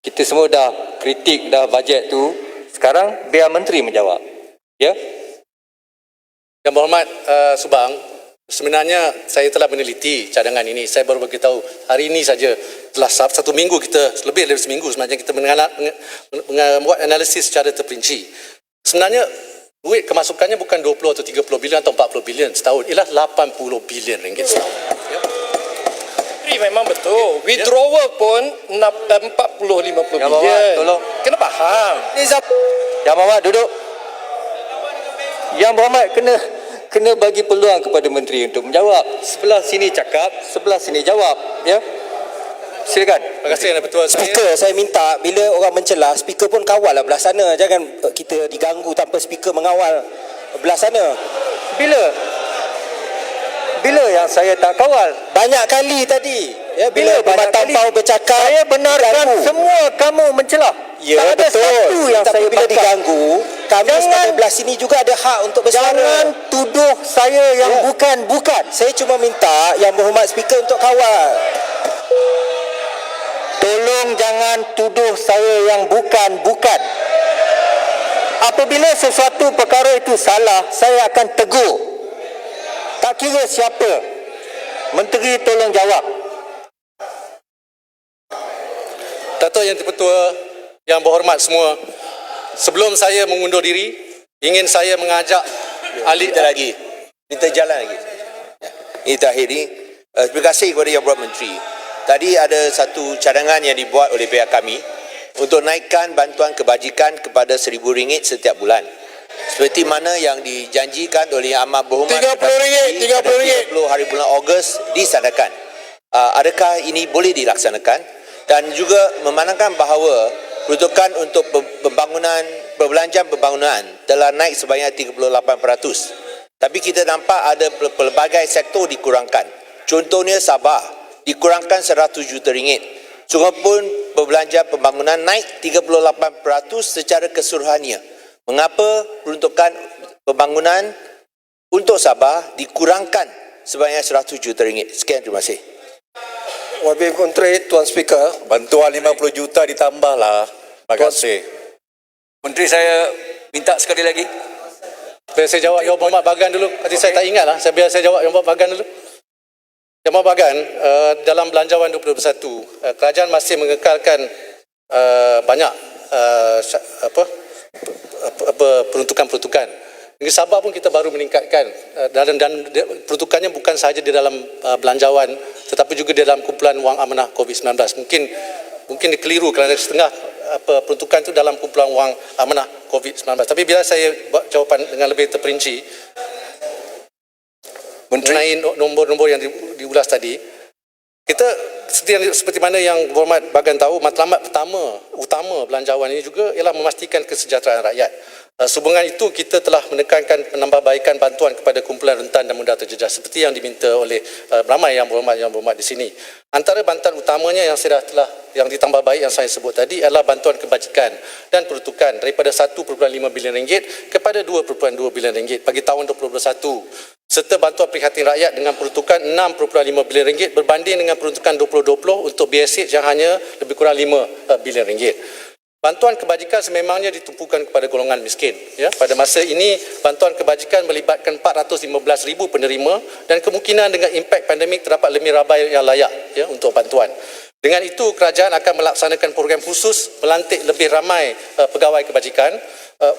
Kita semua dah kritik dah bajet tu. Sekarang biar menteri menjawab. Ya. Yang Berhormat Subang, sebenarnya saya telah meneliti cadangan ini. Saya baru beritahu hari ini saja telah satu minggu kita, lebih dari seminggu sebenarnya kita membuat analisis secara terperinci. Sebenarnya duit kemasukannya bukan 20 atau 30 bilion atau 40 bilion setahun, ialah 80 bilion ringgit setahun. Ya. Memang betul. Withdrawal pun 40-50 bilion. Tolong. Kena faham. Yang Berhormat duduk. Yang Berhormat kena bagi peluang kepada menteri untuk menjawab. Sebelah sini cakap, sebelah sini jawab, ya. Silakan. Terima kasih Yang Bertuah. Speaker, saya minta bila orang mencelah, speaker pun kawal lah belah sana. Jangan kita diganggu tanpa speaker mengawal belah sana. Bila yang saya tak kawal? Banyak kali tadi. Ya, bila bermatampau bercakap, Saya benarkan semua kamu mencelah. ya, tak ada betul. satu yang Tapi saya bila bakar. diganggu, kami sebagai belah sini juga ada hak untuk bersuara. Jangan tuduh saya yang bukan-bukan. Saya cuma minta Yang Berhormat Speaker untuk kawal. Tolong jangan tuduh saya yang bukan-bukan. Apabila sesuatu perkara itu salah, saya akan tegur. Tak kira siapa. Menteri tolong jawab. Dato' Yang Dipertua, Yang Berhormat semua, sebelum saya mengundur diri, ingin saya mengajak ahli Kita jalan lagi. Ini terakhir ni. Terima kasih kepada Yang Berhormat Menteri. Tadi ada satu cadangan yang dibuat oleh pihak kami untuk naikkan bantuan kebajikan kepada RM1,000 setiap bulan. Seperti mana yang dijanjikan oleh Yang Amat Berhormat RM30, RM30. 30 hari bulan Ogos disadakan. Adakah ini boleh dilaksanakan? Dan juga memandangkan bahawa peruntukan untuk perbelanjaan pembangunan telah naik sebanyak 38%. Tapi kita nampak ada pelbagai sektor dikurangkan. Contohnya Sabah dikurangkan RM100 juta. Sungguhpun perbelanjaan pembangunan naik 38% secara keseluruhannya. Mengapa peruntukan pembangunan untuk Sabah dikurangkan sebanyak RM100 juta? Sekian, terima kasih. Wakil Menteri, Tuan Speaker. Bantuan 50 juta ditambahlah. Terima kasih. Menteri, saya minta sekali lagi. Biar saya jawab Yang Berhormat Bagan dulu. Nanti saya tak ingat lah. Biar saya jawab Yang Berhormat Bagan dulu. Yang Berhormat Bagan, dalam Belanjawan 2021, kerajaan masih mengekalkan banyak peruntukan-peruntukan. Negeri Sabah pun kita baru meningkatkan dan peruntukannya bukan sahaja di dalam belanjawan tetapi juga di dalam kumpulan wang amanah COVID-19. Mungkin dikeliru kerana setengah peruntukan itu dalam kumpulan wang amanah COVID-19. Tapi bila saya buat jawapan dengan lebih terperinci mengenai nombor-nombor yang diulas tadi, kita seperti mana Yang Berhormat Bagan tahu, matlamat utama belanjawan ini juga ialah memastikan kesejahteraan rakyat. Sehubungan itu kita telah menekankan penambahbaikan bantuan kepada kumpulan rentan dan mudah terjejas seperti yang diminta oleh ramai Yang Berhormat di sini. Antara bantuan utamanya yang ditambah baik yang saya sebut tadi adalah bantuan kebajikan dan peruntukan daripada RM1.5 bilion kepada RM2.2 bilion bagi tahun 2021 serta bantuan prihatin rakyat dengan peruntukan RM6.5 bilion berbanding dengan peruntukan 2020 untuk BSH yang hanya lebih kurang RM5 bilion. Bantuan kebajikan sememangnya ditumpukan kepada golongan miskin. Ya, pada masa ini, bantuan kebajikan melibatkan 415,000 penerima dan kemungkinan dengan impak pandemik terdapat lebih ramai yang layak ya, untuk bantuan. Dengan itu, kerajaan akan melaksanakan program khusus melantik lebih ramai pegawai kebajikan,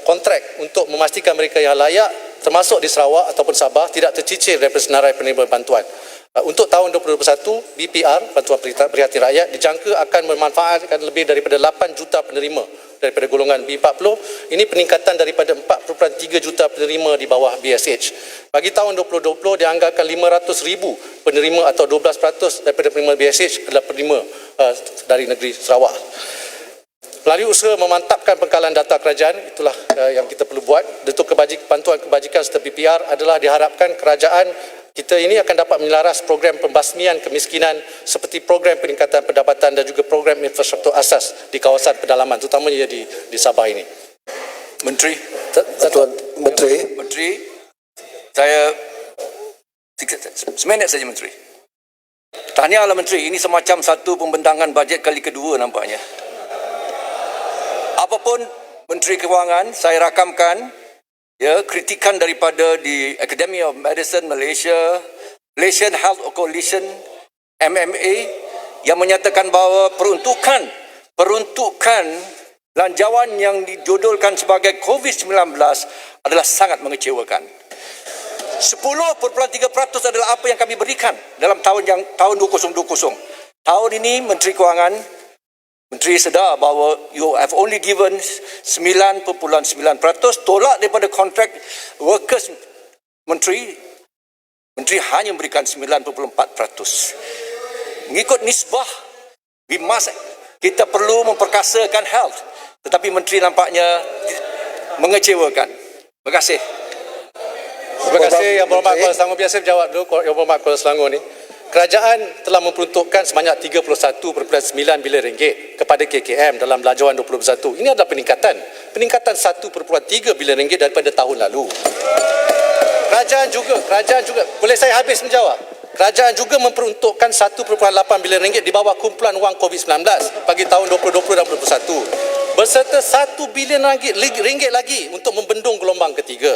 kontrak untuk memastikan mereka yang layak termasuk di Sarawak ataupun Sabah tidak tercicir daripada senarai penerima bantuan. Untuk tahun 2021, BPR, Bantuan Prihatin Rakyat, dijangka akan memanfaatkan lebih daripada 8 juta penerima daripada golongan B40. Ini peningkatan daripada 4.3 juta penerima di bawah BSH. Bagi tahun 2020, dianggarkan 500,000 penerima atau 12% daripada penerima BSH adalah penerima dari negeri Sarawak. Melalui usaha memantapkan pengkalan data kerajaan, itulah yang kita perlu buat. Bentuk bantuan kebajikan serta PPR adalah diharapkan kerajaan kita ini akan dapat menyelaras program pembasmian kemiskinan seperti program peningkatan pendapatan dan juga program infrastruktur asas di kawasan pedalaman, terutamanya di Sabah ini. Menteri, Tuan Menteri. Menteri, saya seminit saja Menteri. Tahniahlah Menteri, ini semacam satu pembentangan bajet kali kedua nampaknya. Apapun Menteri Kewangan, saya rakamkan ya kritikan daripada di Academy of Medicine Malaysia, Malaysian Health Coalition, MMA yang menyatakan bahawa peruntukan belanjawan yang dijodolkan sebagai COVID-19 adalah sangat mengecewakan. 10.3% adalah apa yang kami berikan dalam tahun 2020. Tahun ini Menteri Kewangan, Menteri sedar bahawa you have only given 9.9%, tolak daripada kontrak workers. Menteri hanya memberikan 9.4%. Mengikut nisbah, kita perlu memperkasakan health. Tetapi Menteri nampaknya mengecewakan. Terima kasih. Terima kasih Yang Berhormat Kuala Selangor. Biasa jawab dulu Yang Berhormat Kuala Selangor ni. Kerajaan telah memperuntukkan sebanyak 31.9 bilion ringgit kepada KKM dalam belanjawan 2021. Ini adalah peningkatan 1.3 bilion ringgit daripada tahun lalu. Kerajaan juga, boleh saya habis menjawab? Kerajaan juga memperuntukkan 1.8 bilion ringgit di bawah kumpulan wang COVID-19 bagi tahun 2020 dan 2021. Berserta 1 bilion ringgit lagi untuk membendung gelombang ketiga.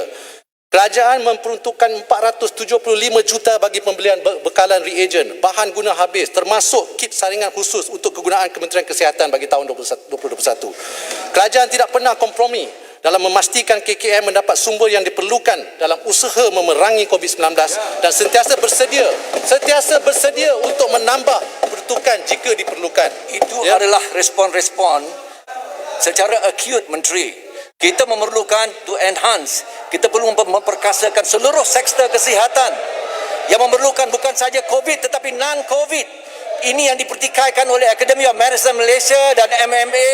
Kerajaan memperuntukkan 475 juta bagi pembelian bekalan reagen, bahan guna habis termasuk kit saringan khusus untuk kegunaan Kementerian Kesihatan bagi tahun 2021. Kerajaan tidak pernah kompromi dalam memastikan KKM mendapat sumber yang diperlukan dalam usaha memerangi COVID-19 dan sentiasa bersedia untuk menambah peruntukan jika diperlukan. Itu adalah respon-respon secara acute Menteri. Kita memerlukan to enhance. Kita perlu memperkasakan seluruh sektor kesihatan yang memerlukan bukan saja COVID tetapi non-COVID. Ini yang dipertikaikan oleh Academy of Medicine Malaysia dan MMA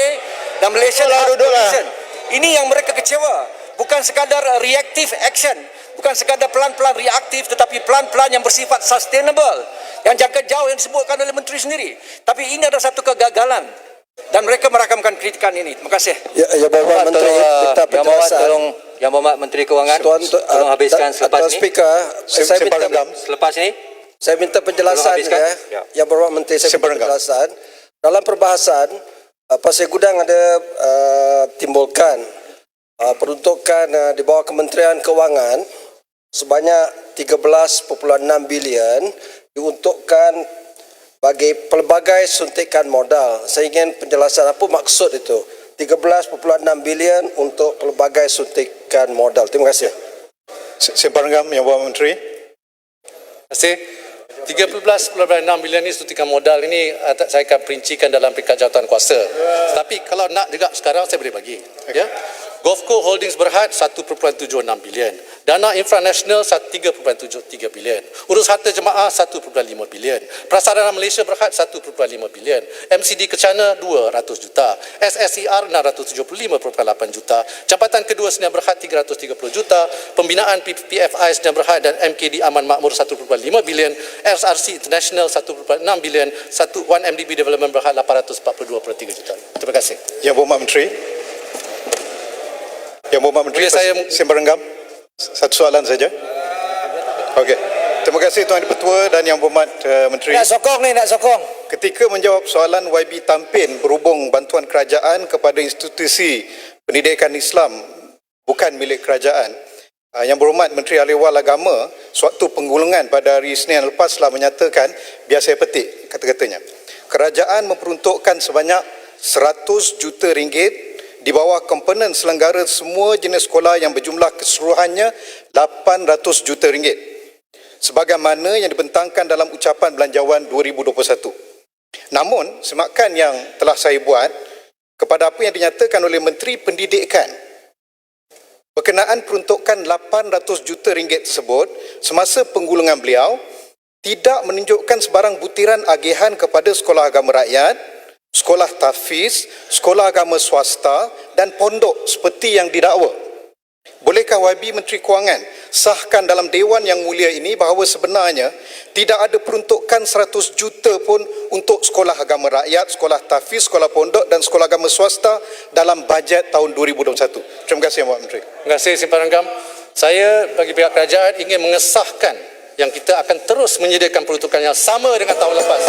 dan Malaysian Health Coalition. Ini yang mereka kecewa. Bukan sekadar reactive action, bukan sekadar pelan-pelan reaktif tetapi pelan-pelan yang bersifat sustainable, yang jangka jauh yang disebutkan oleh Menteri sendiri. Tapi ini adalah satu kegagalan. Dan mereka merakamkan kritikan ini. Terima kasih. Ya Bapak Menteri, minta penjelasan. Yang Berhormat Menteri Kewangan, tolong habiskan selepas Tuan ini. Speaker, Selepas ini. Saya minta penjelasan ya. Yang Berhormat Menteri, saya minta penjelasan. Dalam perbahasan, Pasir Gudang ada timbulkan peruntukan di bawah Kementerian Kewangan sebanyak 13.6 bilion diuntukkan bagi pelbagai suntikan modal. Saya ingin penjelasan apa maksud itu. 13.6 bilion untuk pelbagai suntikan modal. Terima kasih. Simpang Renggam, Yang Berhormat Menteri. Terima kasih. 13.6 bilion ini suntikan modal ini saya akan perincikan dalam peringkat jawatan kuasa. Tapi kalau nak juga sekarang saya boleh bagi. Ya. Govco Holdings Berhad 1.76 bilion. Dana Infranasional 3.73 bilion. Urus Harta Jemaah 1.5 bilion. Prasarana Malaysia Berhad 1.5 bilion. MCD Kencana 200 juta. SSER 675.8 juta. Jambatan Kedua Sdn Berhad 330 juta. Pembinaan PFI Sdn Berhad dan MKD Aman Makmur 1.5 bilion. SRC International 1.6 bilion. 1MDB Development Berhad 842.3 juta. Terima kasih. Yang Berhormat Menteri. Yang Berhormat Menteri, Simpang Renggam. Satu soalan saja. Okey. Terima kasih Tuan Di-Pertua dan Yang Berhormat Menteri. Nak sokong. Ketika menjawab soalan YB Tampin berhubung bantuan kerajaan kepada institusi pendidikan Islam bukan milik kerajaan, Yang Berhormat Menteri Ahli-Wal Agama sewaktu penggulungan pada hari Isnin lepas telah menyatakan, biar saya petik kata-katanya, kerajaan memperuntukkan sebanyak 100 juta ringgit di bawah komponen selenggara semua jenis sekolah yang berjumlah keseluruhannya 800 juta ringgit sebagaimana yang dibentangkan dalam ucapan belanjawan 2021. Namun, semakan yang telah saya buat kepada apa yang dinyatakan oleh Menteri Pendidikan berkenaan peruntukan 800 juta ringgit tersebut semasa penggulungan beliau tidak menunjukkan sebarang butiran agihan kepada sekolah agama rakyat sekolah tahfiz, sekolah agama swasta dan pondok seperti yang didakwa. Bolehkah YB Menteri Kewangan sahkan dalam Dewan Yang Mulia ini bahawa sebenarnya tidak ada peruntukan 100 juta pun untuk sekolah agama rakyat, sekolah tahfiz, sekolah pondok dan sekolah agama swasta dalam bajet tahun 2021. Terima kasih Yang Menteri. Terima kasih Simpan Ranggam. Saya bagi pihak kerajaan ingin mengesahkan yang kita akan terus menyediakan peruntukan yang sama dengan tahun lepas,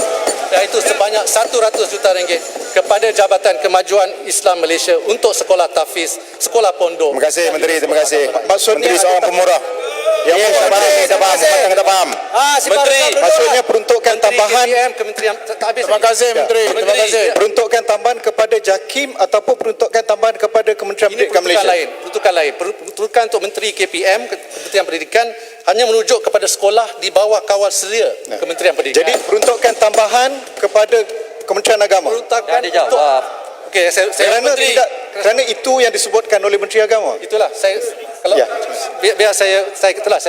iaitu sebanyak 100 juta ringgit kepada Jabatan Kemajuan Islam Malaysia untuk sekolah tahfiz, sekolah pondok. Terima kasih Menteri, terima kasih. Maksudnya Menteri seorang pemurah. Yang saya faham, kita faham. Menteri, maksudnya peruntukan tambahan Kementerian tak habis. Terima kasih Menteri. Terima kasih. Peruntukan tambahan kepada JAKIM ataupun peruntukan tambahan kepada Kementerian Pendidikan Malaysia. Peruntukan lain. Peruntukan untuk Menteri KPM, Kementerian Pendidikan, hanya merujuk kepada sekolah di bawah kawal sedia Kementerian Pendidikan. Jadi peruntukan tambahan kepada Kementerian Agama. Peruntukan Dia jawab. Okey, kerana itu yang disebutkan oleh Menteri Agama. Itulah saya kalau Ya. biar saya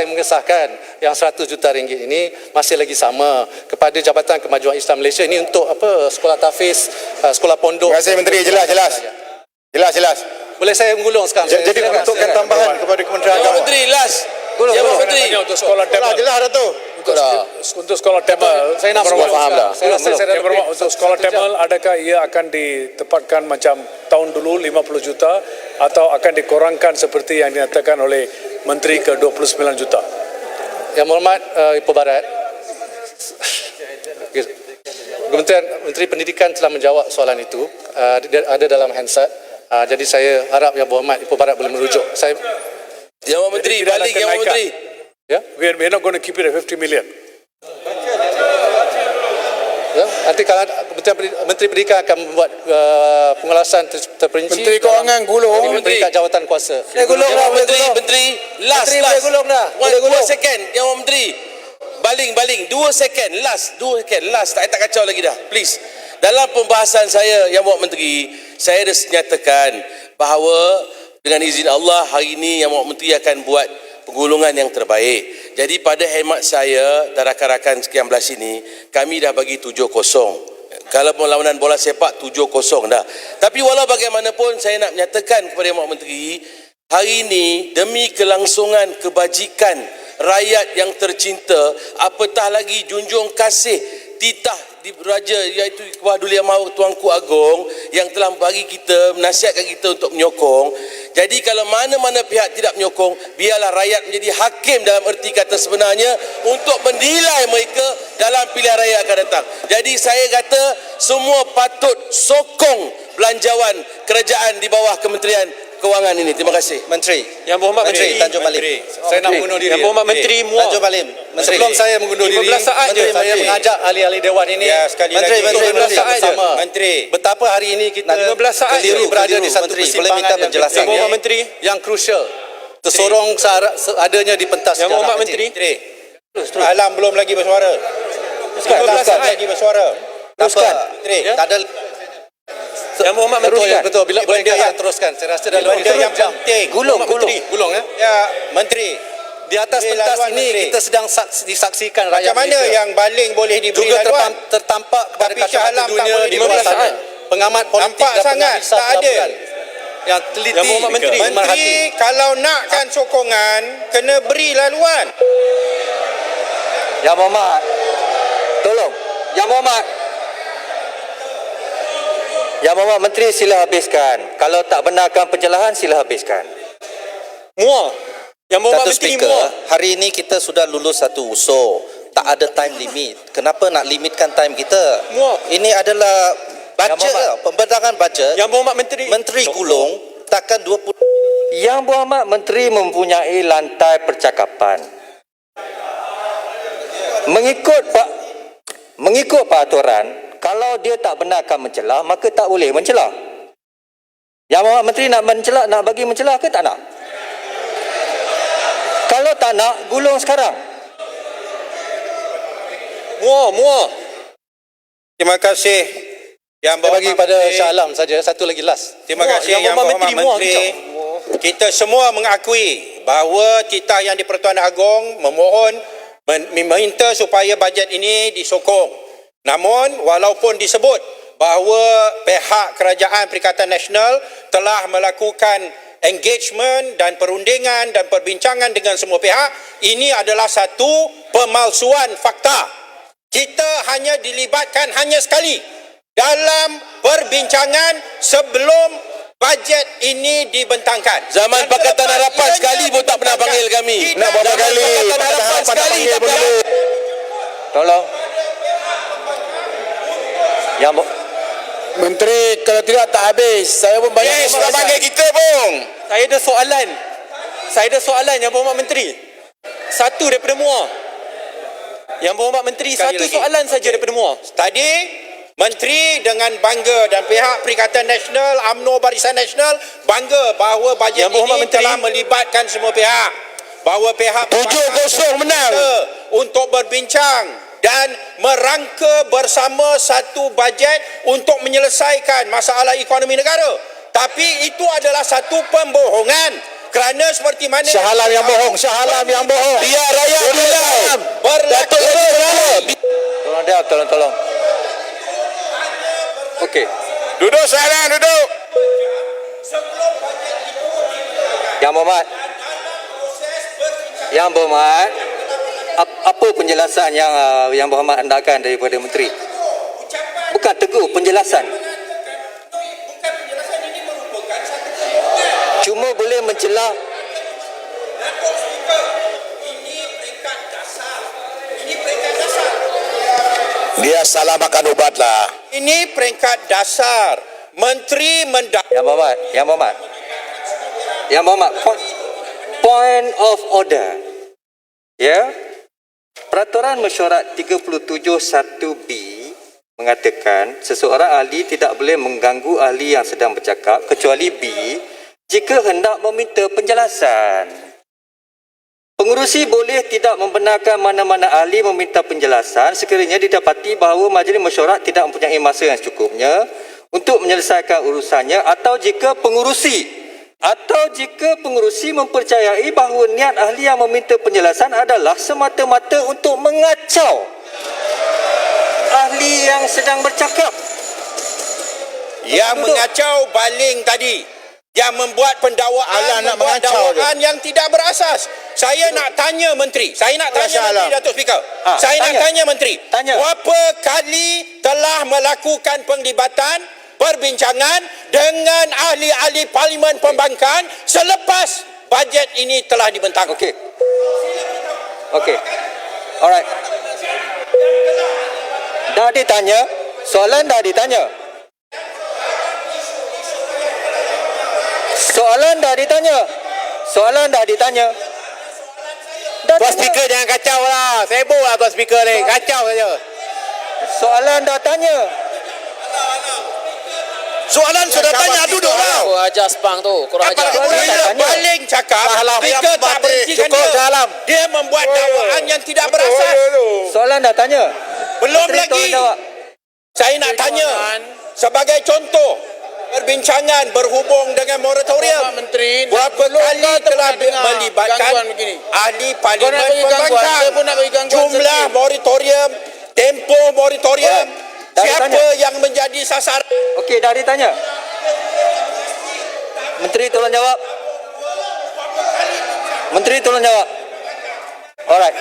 mengesahkan yang 100 juta ringgit ini masih lagi sama kepada Jabatan Kemajuan Islam Malaysia ini untuk apa, sekolah tahfiz, sekolah pondok. Terima kasih Menteri, jelas. Boleh saya mengulung sekarang? Jadi peruntukan tambahan kepada Kementerian Agama. Menteri last. Menteri Untuk sekolah Tamil. Jelas Dato'. Untuk sekolah Tamil. Saya nak faham dah. Untuk sekolah Tamil, adakah ia akan ditempatkan macam tahun dulu 50 juta atau akan dikurangkan seperti yang dinyatakan oleh Menteri ke 29 juta? Yang Berhormat Ipoh Barat, Menteri Pendidikan telah menjawab soalan itu, ada dalam Hansard. Jadi saya harap Yang Berhormat Ipoh Barat boleh merujuk. Yang Menteri, balik Yang Menteri. Ya? We're not going to keep it at 50 million. Ya, nanti kalau Menteri Pendidikan akan membuat pengulasan terperinci. Menteri Kewangan gulung. Peringkat jawatan kuasa. Menteri, last. gulung dah. One second, Yang Menteri. Baling. 2 second, last. Tak kacau lagi dah, please. Dalam pembahasan saya, Yang Berhormat Menteri, saya dah nyatakan bahawa dengan izin Allah, hari ini Yang Berhormat Menteri akan buat penggulungan yang terbaik. Jadi pada hemat saya dan rakan-rakan sekian belas ini, kami dah bagi 7-0. Kalau perlawanan bola sepak 7-0 dah. Tapi walau bagaimanapun, saya nak menyatakan kepada Yang Berhormat Menteri, hari ini demi kelangsungan kebajikan rakyat yang tercinta, apatah lagi junjung kasih titah di Raja iaitu Kebah Duli Yang Maha Tuanku Agong yang telah bagi kita, menasihatkan kita untuk menyokong. Jadi kalau mana-mana pihak tidak menyokong, biarlah rakyat menjadi hakim dalam erti kata sebenarnya untuk menilai mereka dalam pilihan raya akan datang. Jadi saya kata semua patut sokong belanjawan kerajaan di bawah Kementerian Kewangan ini. Terima kasih. Menteri. Yang Berhormat Menteri Tanjung Malim. Saya nak mengundur diri. Yang Berhormat Menteri Muar. Tanjung Malim. Sebelum saya mengundur diri, 15 saat je. saya mengajak ahli-ahli Dewan ini Menteri, bersama. Menteri. Betapa hari ini kita 15 saat keliru berada di satu Menteri, boleh persimpangan minta penjelasan. Yang Berhormat Menteri. yang krusial. Tersorong adanya di pentas Yang sejarah. Berhormat Menteri. Alam belum lagi bersuara. 15 saat lagi bersuara. Teruskan. Tak ada Yang Berhormat Menteri. Betul. Bila boleh teruskan. Saya rasa dalam benda yang penting. Gulung ya. Ya, Menteri. Di atas pentas ini kita sedang disaksikan rakyat Macam mana Malaysia. yang baling boleh diberi juga laluan? tertampak kepada Tapi Shah Alam kacamata tak dunia boleh di diberi luar sana. laluan. Pengamat politik Nampak dan sangat, penganalisa tak adil. pelaburan yang teliti. Yang Berhormat Menteri. Menteri kalau nakkan sokongan kena beri laluan. Yang Berhormat. Tolong. Yang Berhormat. Yang Berhormat Menteri sila habiskan. Kalau tak benarkan pencerahan sila habiskan. Muar. Yang Berhormat Dato' Menteri Speaker, Muar. hari ini kita sudah lulus satu usul. Tak ada time limit. Kenapa nak limitkan time kita? Muar. Ini adalah bajet, pembentangan bajet. Yang Berhormat Menteri. Menteri Gulung takkan 20. Yang Berhormat Menteri mempunyai lantai percakapan. Mengikut peraturan, kalau dia tak benarkan mencelah, maka tak boleh mencelah. Yang Berhormat Menteri nak mencelah, nak bagi mencelah ke tak nak? Kalau tak nak, gulung sekarang. Muar. Terima kasih. Yang Saya bagi pada Menteri. Shah Alam saja. Satu lagi last. Terima kasih Yang Berhormat Menteri. Kita semua mengakui bahawa titah yang di Pertuan Agong memohon meminta supaya bajet ini disokong. Namun walaupun disebut bahawa pihak Kerajaan Perikatan Nasional telah melakukan engagement dan perundingan dan perbincangan dengan semua pihak. Ini adalah satu pemalsuan fakta. Kita hanya dilibatkan hanya sekali dalam perbincangan sebelum bajet ini dibentangkan. Zaman Pakatan Harapan sekali pun tak pernah panggil kami. Nak berapa Zaman kali? Pakatan Harapan sekali tak pernah. Tolong. Yang Menteri, kalau tidak tak habis. Saya pun banyak. Yes, tak panggil kita pun. Saya ada soalan. Saya ada soalan Yang Berhormat Menteri. Satu daripada MUA. Yang Berhormat Menteri, Sekali satu lagi. soalan saja daripada MUA. Tadi Menteri dengan bangga dan pihak Perikatan Nasional, UMNO Barisan Nasional bangga bahawa bajet Yang Berhormat ini Menteri telah melibatkan semua pihak. Bahawa pihak 7-0 menang. untuk berbincang dan merangka bersama satu bajet untuk menyelesaikan masalah ekonomi negara. Tapi itu adalah satu pembohongan. Kerana seperti mana Shah Alam yang bohong, Shah Alam yang bohong. Biar rakyat bilang. Datuk Seri berapa? Tolong. Okey. Duduk sekarang, duduk. Yang Berhormat. Yang Berhormat. Apa penjelasan yang Berhormat hendakkan daripada Menteri? Bukan tegur, penjelasan. Cuma boleh mencelah. Dia salah makan ubat lah. ini peringkat dasar. Menteri Yang Berhormat. Point of order. Ya. Peraturan Mesyuarat 37(1)B mengatakan seseorang ahli tidak boleh mengganggu ahli yang sedang bercakap kecuali B jika hendak meminta penjelasan. Pengerusi boleh tidak membenarkan mana-mana ahli meminta penjelasan sekiranya didapati bahawa majlis mesyuarat tidak mempunyai masa yang secukupnya untuk menyelesaikan urusannya atau jika pengerusi mempercayai bahawa niat ahli yang meminta penjelasan adalah semata-mata untuk mengacau ahli yang sedang bercakap. yang mengacau baling tadi, yang membuat pendakwaan, membuat dakwaan yang tidak berasas. Saya nak tanya Menteri, Datuk Speaker. Saya nak tanya Menteri, berapa kali telah melakukan penglibatan, perbincangan dengan ahli-ahli Parlimen Pembangkang selepas bajet ini telah dibentang? Okey. Alright. Dah ditanya, soalan dah ditanya. Tuan Speaker jangan kacau lah. Sibuk lah Tuan Speaker ni. Kacau saja. Soalan dah tanya. Soalan sudah tanya, duduk lah. Kau ajar spang tu. Korang ajar. Baling cakap, Speaker tak berhentikan dia. Dia membuat dakwaan yang tidak berasas. Soalan dah tanya. Belum Menteri, lagi. tolong jawab. Saya nak tanya, sebagai contoh, perbincangan berhubung dengan moratorium. Berapa kali telah melibatkan ahli Parlimen Pembangkang? Jumlah moratorium, tempoh moratorium, siapa yang menjadi sasaran? Okey, dah ditanya. Menteri tolong jawab. Alright.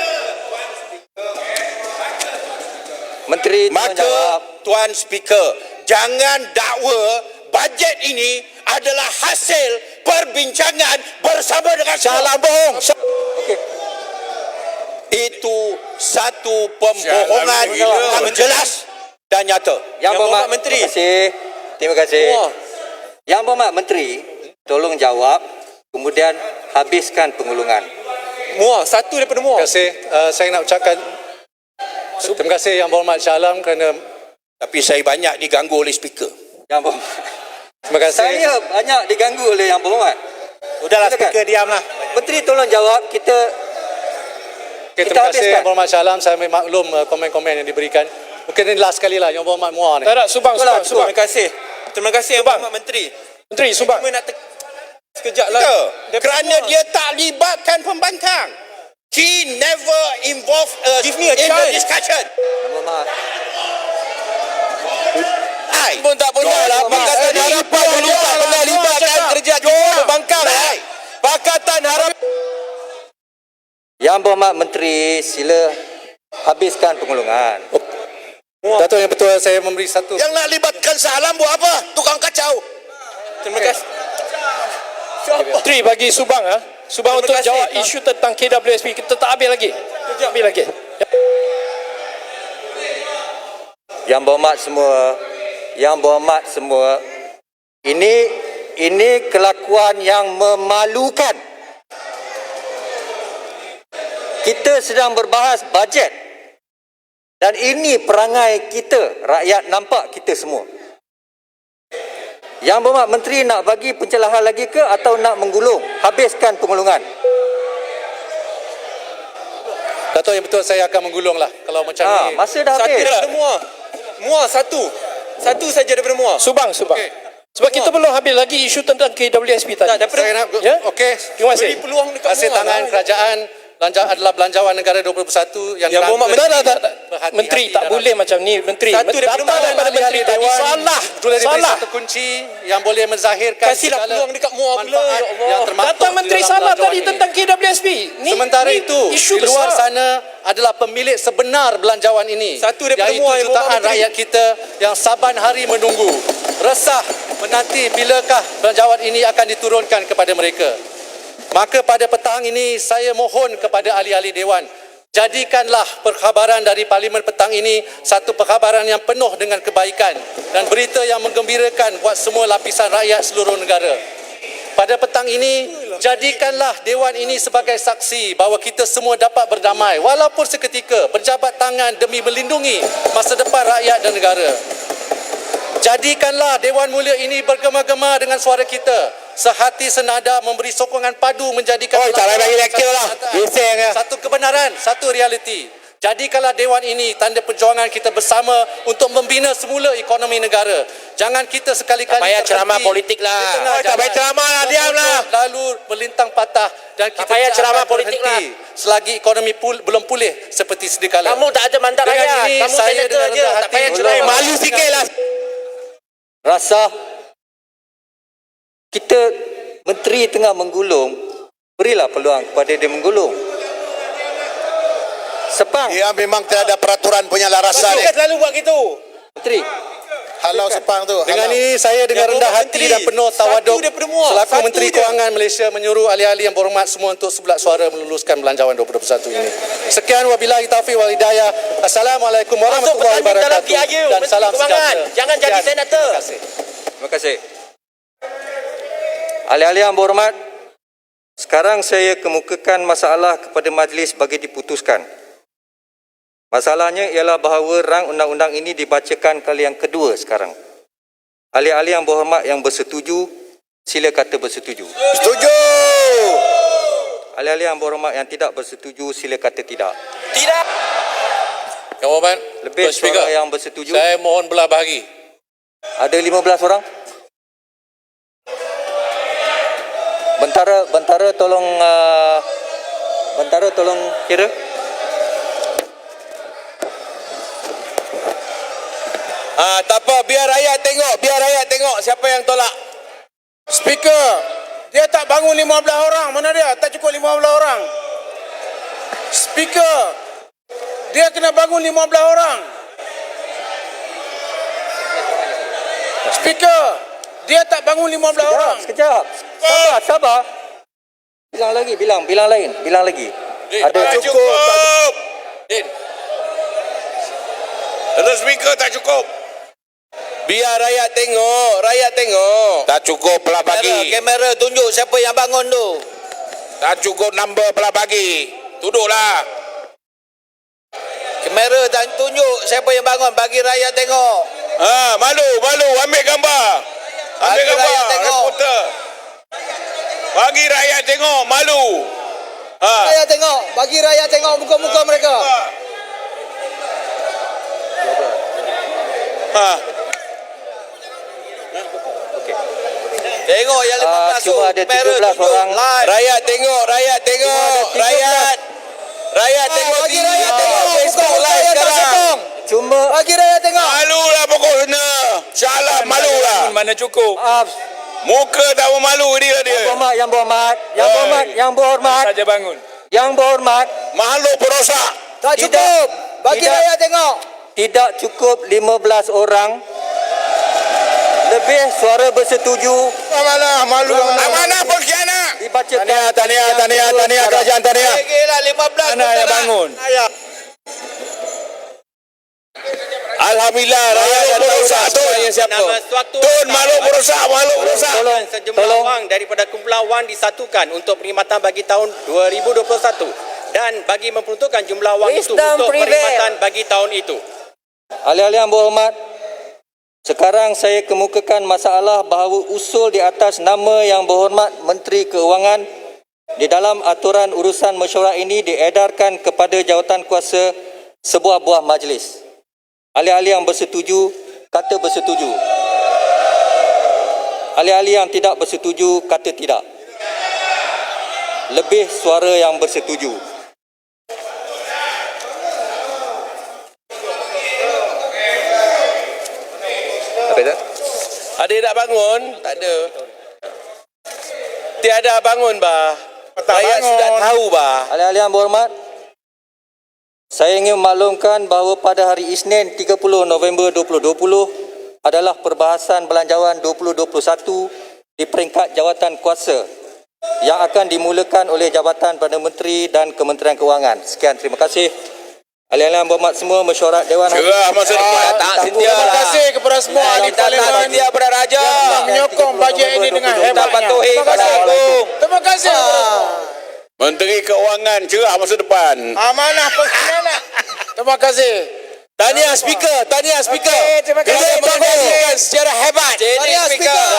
Menteri tolong jawab. Tuan Speaker, jangan dakwa bajet ini adalah hasil perbincangan bersama dengan Shah Alam bohong. Okey. Itu satu pembohongan yang jelas dan nyata. Yang Berhormat Menteri. Terima kasih. Yang Berhormat Menteri, tolong jawab kemudian habiskan pengulungan. Satu daripada Terima kasih. Saya nak ucapkan terima kasih Yang Berhormat Shah Alam kerana tapi saya banyak diganggu oleh speaker. Yang Berhormat. Terima kasih. Saya banyak diganggu oleh Yang Berhormat. Sudahlah speaker, diamlah. Menteri tolong jawab. Kita terima kasih habiskan. Yang Berhormat Shah Alam. Saya maklum komen-komen yang diberikan. Mungkin ini last sekali lah Yang Berhormat MUA ni. Subang. Terima kasih. Terima kasih Yang Berhormat Menteri. Subang. Sekejap lah. Kerana dia tak libatkan pembangkang. He never involved us Give me a in the chance. discussion. Yang Berhormat. Lai. Pun tak punya Pakatan Harapan dulu tak pernah libatkan kerja kita membangkang. Pakatan Harapan. Yang Berhormat Menteri, sila habiskan pengulungan. Datuk Yang Bertuah, saya memberi satu. Yang nak libatkan Salam buat apa? Tukang kacau. Terima kasih. Menteri bagi Subang Subang untuk jawab isu tentang KWSP. Kita tak habis lagi. Yang berhormat semua, ini kelakuan yang memalukan. Kita sedang berbahas bajet dan ini perangai kita, rakyat nampak kita semua. Yang Berhormat Menteri nak bagi pencerahan lagi ke atau nak menggulung? Habiskan pengulungan. Datuk Yang Bertuah, saya akan menggulung lah kalau macam ni. Masa dah habis. Muar satu saja daripada Muar. Subang. Okay. Sebab kita belum habis lagi isu tentang KWSP tadi. Saya nak, okey. Terima kasih. Beri peluang dekat Hasil Muar tangan lah. kerajaan adalah belanjawan negara 2021 yang Berhormat Menteri tak boleh macam ni. Menteri Satu daripada Menteri tadi salah. Satu kunci yang boleh menzahirkan Kasihlah peluang dekat Muar pula. manfaat Ya Allah. yang termaktub Datuk Menteri dalam salah belanjawan tadi ini. tentang KWSP. Sementara itu, isu di luar besar. sana adalah pemilik sebenar belanjawan ini. Satu daripada iaitu Muar yang jutaan Berhormat Menteri. rakyat kita yang saban hari menunggu, resah menanti bilakah belanjawan ini akan diturunkan kepada mereka. Maka pada petang ini saya mohon kepada ahli-ahli Dewan, jadikanlah perkhabaran dari Parlimen petang ini satu perkhabaran yang penuh dengan kebaikan dan berita yang menggembirakan buat semua lapisan rakyat seluruh negara. Pada petang ini, jadikanlah Dewan ini sebagai saksi bahawa kita semua dapat berdamai walaupun seketika, berjabat tangan demi melindungi masa depan rakyat dan negara. Jadikanlah Dewan Mulia ini bergema-gema dengan suara kita, sehati senada memberi sokongan padu menjadikan tak payah bagi lecture lah. Bising ya. satu kebenaran, satu realiti. Jadikanlah Dewan ini tanda perjuangan kita bersama untuk membina semula ekonomi negara. Jangan kita sekali-kali Tak payah ceramah terhenti politik lah. di tengah Tak payah jalan, ceramah lah, diam lah. lalu melintang patah dan kita payah tidak ceramah akan politik berhenti selagi ekonomi belum pulih seperti sedia kala. Kamu tak ada mandat Dengan rakyat. ini, Kamu saya senator dengan je. rendah Tak hati payah ceramah. Malu sikit lah. Rasa kita menteri tengah menggulung, berilah peluang kepada dia menggulung. Sepang. Ya memang tiada peraturan penyelarasan. Kita selalu buat gitu. Menteri. Halau Sepang tu. Dengan ini saya dengan rendah hati dan penuh tawaduk selaku Menteri Kewangan Malaysia menyuruh ahli-ahli yang berhormat semua untuk sebelah suara meluluskan belanjawan 2021 ini. Sekian wabillahi taufiq wal hidayah. Assalamualaikum warahmatullahi wabarakatuh dan salam sejahtera. Jangan jadi senator. Terima kasih. Terima kasih. Ahli-ahli yang berhormat, sekarang saya kemukakan masalah kepada majlis bagi diputuskan. Masalahnya ialah bahawa rang undang-undang ini dibacakan kali yang kedua sekarang. Ahli-ahli yang berhormat yang bersetuju, sila kata bersetuju. Setuju. Ahli-ahli yang berhormat yang tidak bersetuju, sila kata tidak. Tidak. Yang Berhormat, Lebih Tuan Speaker, suara yang bersetuju. saya mohon belah bahagi. Ada 15 orang? Bentara tolong kira. Tak apa, biar rakyat tengok siapa yang tolak. Speaker, dia tak bangun 15 orang. Mana dia? Tak cukup 15 orang. Speaker, dia kena bangun 15 orang. Speaker, dia tak bangun 15 orang. Sekejap. Sabar. Bilang lagi. Ada Cukup. Din. Tuan Speaker, tak cukup. Biar rakyat tengok. Tak cukup belah bagi. Kamera tunjuk siapa yang bangun tu. Tak cukup number belah bagi. Duduklah. Kamera tak tunjuk siapa yang bangun. Bagi rakyat tengok. Malu. Ambil gambar. Bagi rakyat tengok. Reporter. Bagi rakyat tengok. Malu. Rakyat tengok, bagi rakyat tengok muka-muka mereka. Tengok yang 15 cuma ada 13 orang. Rakyat tengok. Rakyat tengok. Bagi rakyat tengok, Facebook muka-muka live yang tak sekarang. sokong. Cuma Bagi rakyat tengok. Malu lah pokok sana. Salah malu lah. Mana cukup. Maaf. Muka tak malu dia. Yang berhormat. Saja bangun. Yang berhormat. Makhluk perosak. Tak cukup. Bagi rakyat tengok. Tidak cukup 15 orang. Lebih suara bersetuju. Amanah malu. Amanah pengkhianat. Dibacakan. Tahniah kerajaan tahniah. Gila 15 Mana yang bangun? Alhamdulillah rakyat dah perosak. Tun makhluk perosak. Tolong. Wang daripada kumpulan wang disatukan untuk perkhidmatan bagi tahun 2021 dan bagi memperuntukkan jumlah wang itu untuk perkhidmatan bagi tahun itu. Ahli-ahli yang berhormat, sekarang saya kemukakan masalah bahawa usul di atas nama Yang Berhormat Menteri Keuangan di dalam aturan urusan mesyuarat ini diedarkan kepada jawatan kuasa sebuah buah majlis. Ahli-ahli yang bersetuju, kata bersetuju. Ahli-ahli yang tidak bersetuju, kata tidak. Lebih suara yang bersetuju. Apa itu? Ada yang nak bangun? Tak ada. Tiada bangun, bah. Rakyat sudah tahu, bah. Ahli-ahli yang berhormat, saya ingin memaklumkan bahawa pada hari Isnin 30 November 2020 adalah perbahasan belanjawan 2021 di peringkat jawatan kuasa yang akan dimulakan oleh Jabatan Perdana Menteri dan Kementerian Keuangan. Sekian, terima kasih. Ahli-ahli yang berhormat semua, mesyuarat Dewan Cerah masa depan. Terima kasih kepada semua ahli parlimen Setia pada raja. yang menyokong bajet ini dengan hebatnya. Terima kasih. Terima kasih kepada semua. Menteri Keuangan cerah masa depan. Amanah pengkhianat. Terima kasih. Tahniah speaker. Terima kasih. Kita menyaksikan secara hebat. Tahniah speaker.